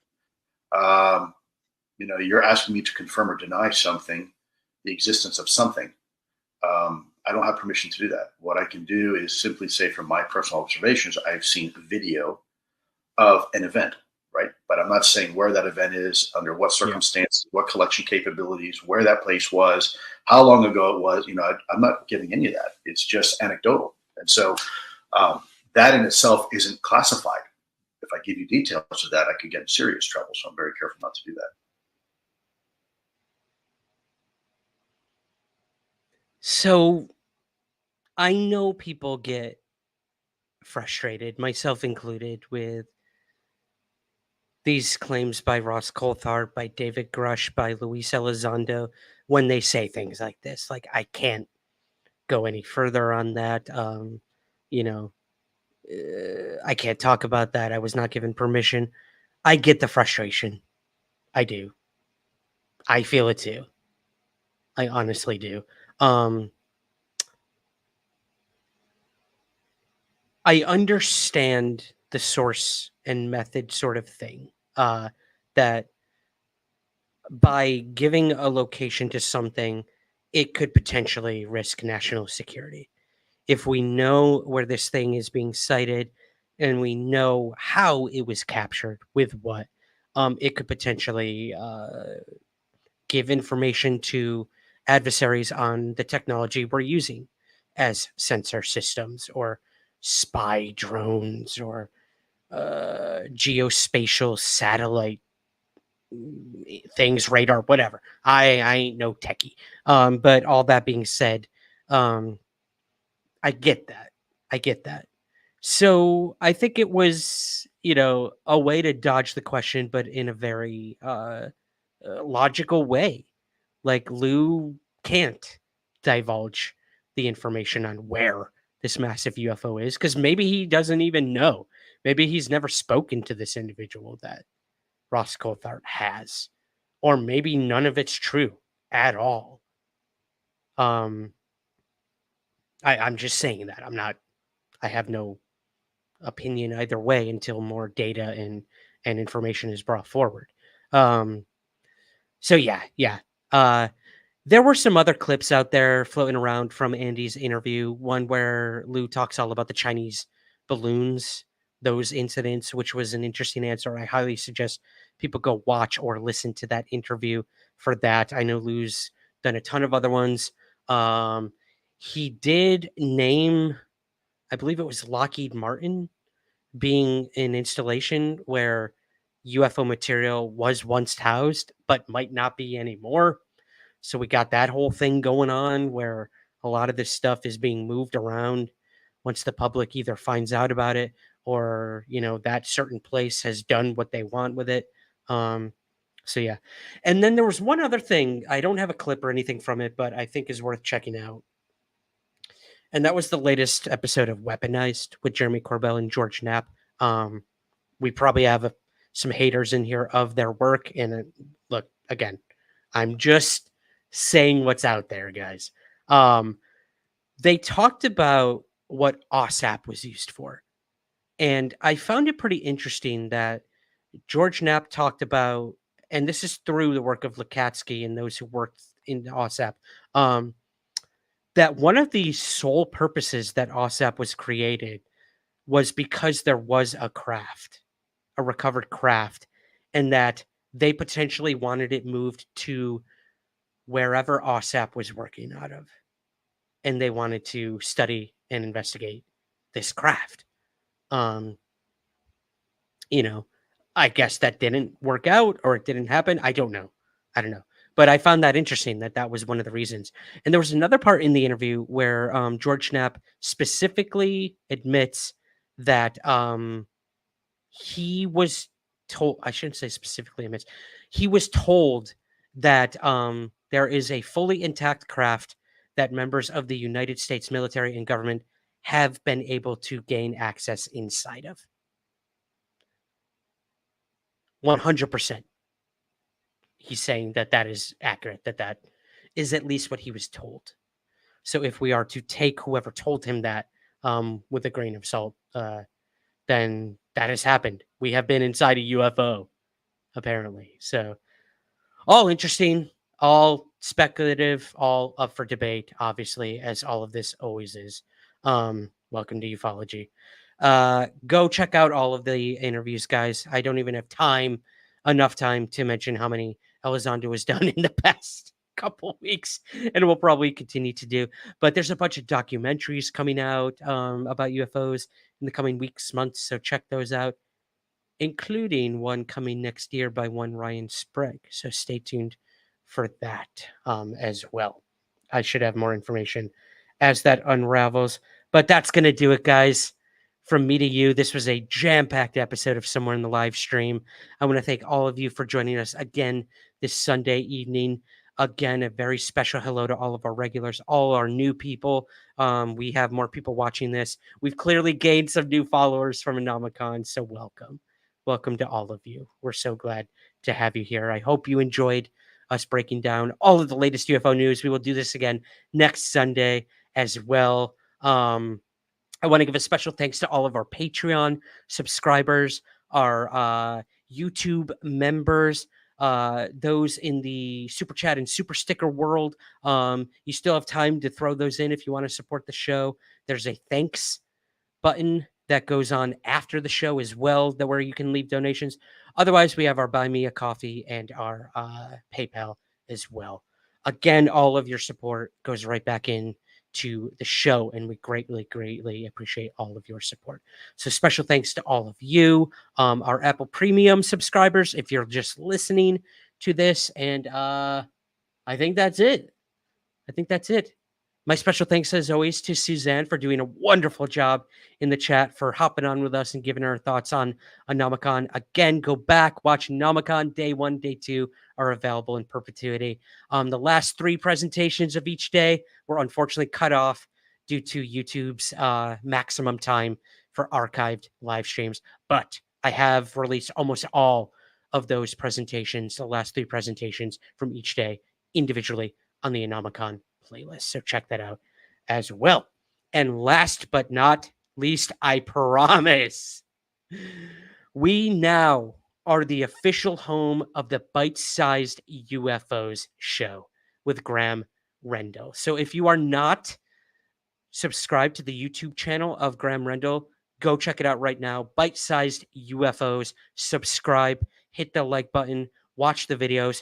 You're asking me to confirm or deny something, the existence of something. I don't have permission to do that. What I can do is simply say from my personal observations, I've seen video of an event, right? But I'm not saying where that event is, under what circumstances, what collection capabilities, where that place was, how long ago it was. I'm not giving any of that. It's just anecdotal. And so that in itself isn't classified. If I give you details of that, I could get in serious trouble. So I'm very careful not to do that. So I know people get frustrated, myself included, with these claims by Ross Coulthard, by David Grush, by Luis Elizondo, when they say things like this. Like, I can't go any further on that. I can't talk about that. I was not given permission. I get the frustration. I do. I feel it too. I honestly do. I understand the source and method sort of thing, that by giving a location to something, it could potentially risk national security. If we know where this thing is being sighted and we know how it was captured with what, it could potentially give information to adversaries on the technology we're using as sensor systems or spy drones or geospatial satellite things, radar, whatever. I ain't no techie. But all that being said, I get that. I get that. So I think it was, a way to dodge the question, but in a very logical way. Like, Lou can't divulge the information on where this massive UFO is because maybe he doesn't even know. Maybe he's never spoken to this individual that Ross Coulthard has, or maybe none of it's true at all. I'm just saying that. I have no opinion either way until more data and information is brought forward. So yeah. There were some other clips out there floating around from Andy's interview. One where Lou talks all about the Chinese balloons, those incidents, which was an interesting answer. I highly suggest people go watch or listen to that interview for that. I know Lou's done a ton of other ones. He did name, I believe it was Lockheed Martin, being an installation where UFO material was once housed, but might not be anymore. So we got that whole thing going on where a lot of this stuff is being moved around once the public either finds out about it or, that certain place has done what they want with it. So yeah. And then there was one other thing. I don't have a clip or anything from it, but I think is worth checking out. And that was the latest episode of Weaponized with Jeremy Corbell and George Knapp. We probably have some haters in here of their work. And look, again, I'm just saying what's out there, guys. They talked about what OSAP was used for. And I found it pretty interesting that George Knapp talked about, and this is through the work of Lukatsky and those who worked in OSAP, that one of the sole purposes that OSAP was created was because there was a craft, a recovered craft, and that they potentially wanted it moved to wherever OSAP was working out of. And they wanted to study and investigate this craft. I guess that didn't work out or it didn't happen. I don't know. But I found that interesting that was one of the reasons. And there was another part in the interview where George Knapp specifically admits that he was told, I shouldn't say specifically admits, he was told that there is a fully intact craft that members of the United States military and government have been able to gain access inside of. 100%. He's saying that is accurate, that is at least what he was told. So if we are to take whoever told him that with a grain of salt, then that has happened. We have been inside a UFO, apparently. So all interesting, all speculative, all up for debate, obviously, as all of this always is. Welcome to ufology. Go check out all of the interviews, guys. I don't even have enough time to mention how many Elizondo has done in the past couple weeks, and we'll probably continue to do. But there's a bunch of documentaries coming out about UFOs in the coming weeks, months, so check those out, including one coming next year by one Ryan Sprague. So stay tuned for that as well. I should have more information as that unravels. But that's going to do it, guys. From me to you, this was a jam-packed episode of Somewhere in the Live Stream. I want to thank all of you for joining us again this Sunday evening. Again, a very special hello to all of our regulars, all our new people. We have more people watching this. We've clearly gained some new followers from Anomacon, so welcome. Welcome to all of you. We're so glad to have you here. I hope you enjoyed us breaking down all of the latest UFO news. We will do this again next Sunday as well. I want to give a special thanks to all of our Patreon subscribers, our YouTube members, those in the Super Chat and Super Sticker world. You still have time to throw those in if you want to support the show. There's a thanks button that goes on after the show as well, where you can leave donations. Otherwise, we have our Buy Me a Coffee and our PayPal as well. Again, all of your support goes right back in to the show, and we greatly, greatly appreciate all of your support. So special thanks to all of you, our Apple Premium subscribers, if you're just listening to this. And I think that's it. My special thanks, as always, to Susanne for doing a wonderful job in the chat, for hopping on with us and giving her thoughts on Anomacon. Again, go back, watch Anomacon. Day 1, Day 2 are available in perpetuity. The last 3 presentations of each day were unfortunately cut off due to YouTube's maximum time for archived live streams. But I have released almost all of those presentations, the last 3 presentations from each day, individually on the Anomacon playlist. So check that out as well. And last but not least, I promise, we now are the official home of the Bite-Sized UFOs show with Graham Rendell. So if you are not subscribed to the YouTube channel of Graham Rendell, go check it out right now. Bite-Sized UFOs. Subscribe, hit the like button, watch the videos.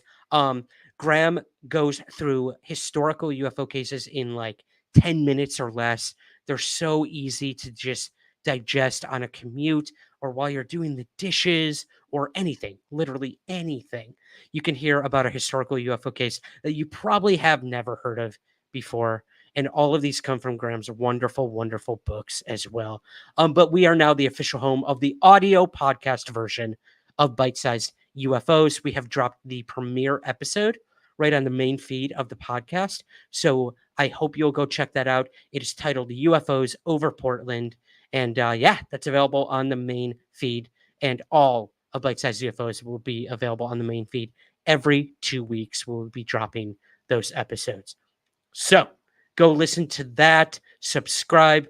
Graham goes through historical UFO cases in like 10 minutes or less. They're so easy to just digest on a commute or while you're doing the dishes or anything, literally anything. You can hear about a historical UFO case that you probably have never heard of before. And all of these come from Graham's wonderful, wonderful books as well. But we are now the official home of the audio podcast version of Bite-Sized UFOs. We have dropped the premiere episode right on the main feed of the podcast. So I hope you'll go check that out. It is titled UFOs Over Portland. And that's available on the main feed. And all of Bite-Sized UFOs will be available on the main feed. Every 2 weeks, we'll be dropping those episodes. So go listen to that. Subscribe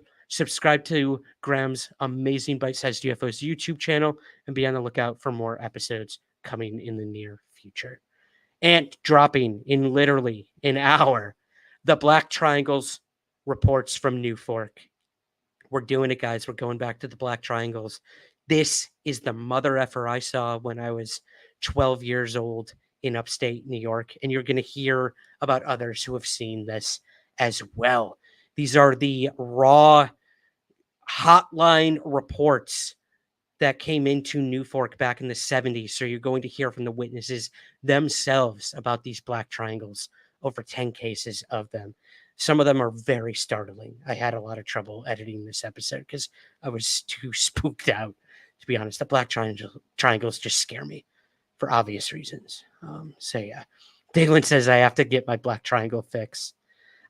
to Graham's amazing Bite-Sized UFOs YouTube channel, and be on the lookout for more episodes coming in the near future. And dropping in literally an hour, the Black Triangles reports from New Fork. We're doing it, guys. We're going back to the Black Triangles. This is the mother effer I saw when I was 12 years old in upstate New York. And you're going to hear about others who have seen this as well. These are the raw hotline reports that came into New Fork back in the 70s. So you're going to hear from the witnesses themselves about these Black Triangles, over 10 cases of them. Some of them are very startling. I had a lot of trouble editing this episode because I was too spooked out, to be honest. The Black Triangles just scare me for obvious reasons. So yeah, Dalen says I have to get my Black Triangle fix.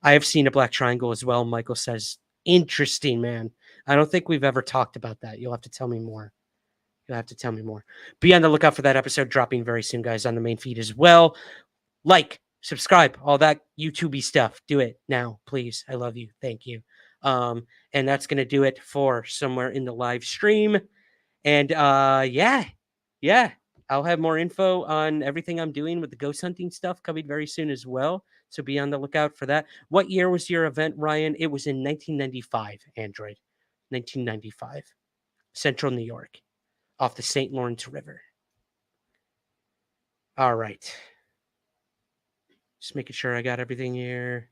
I have seen a Black Triangle as well. Michael says, interesting, man. I don't think we've ever talked about that. You'll have to tell me more. Be on the lookout for that episode dropping very soon, guys, on the main feed as well. Like, subscribe, all that YouTube-y stuff. Do it now, please. I love you. Thank you. And that's going to do it for Somewhere in the Live Stream. And yeah, I'll have more info on everything I'm doing with the ghost hunting stuff coming very soon as well. So be on the lookout for that. What year was your event, Ryan? It was in 1995, Android. 1995. Central New York, off the St. Lawrence River. All right. Just making sure I got everything here.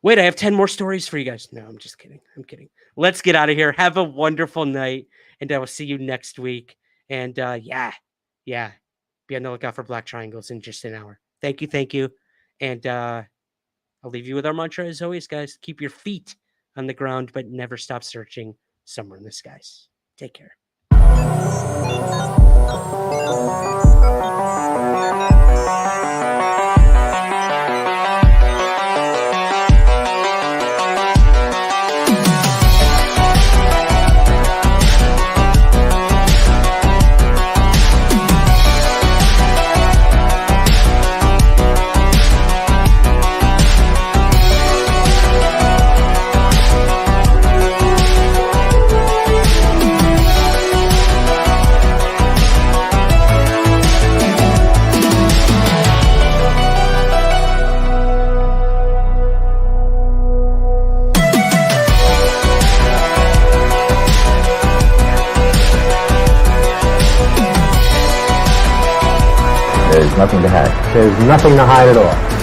Wait, I have 10 more stories for you guys. No, I'm just kidding. I'm kidding. Let's get out of here. Have a wonderful night, and I will see you next week. And yeah, be on the lookout for black triangles in just an hour. Thank you. And I'll leave you with our mantra as always, guys. Keep your feet on the ground, but never stop searching somewhere in the skies. Take care. There's nothing to hide. There's nothing to hide at all.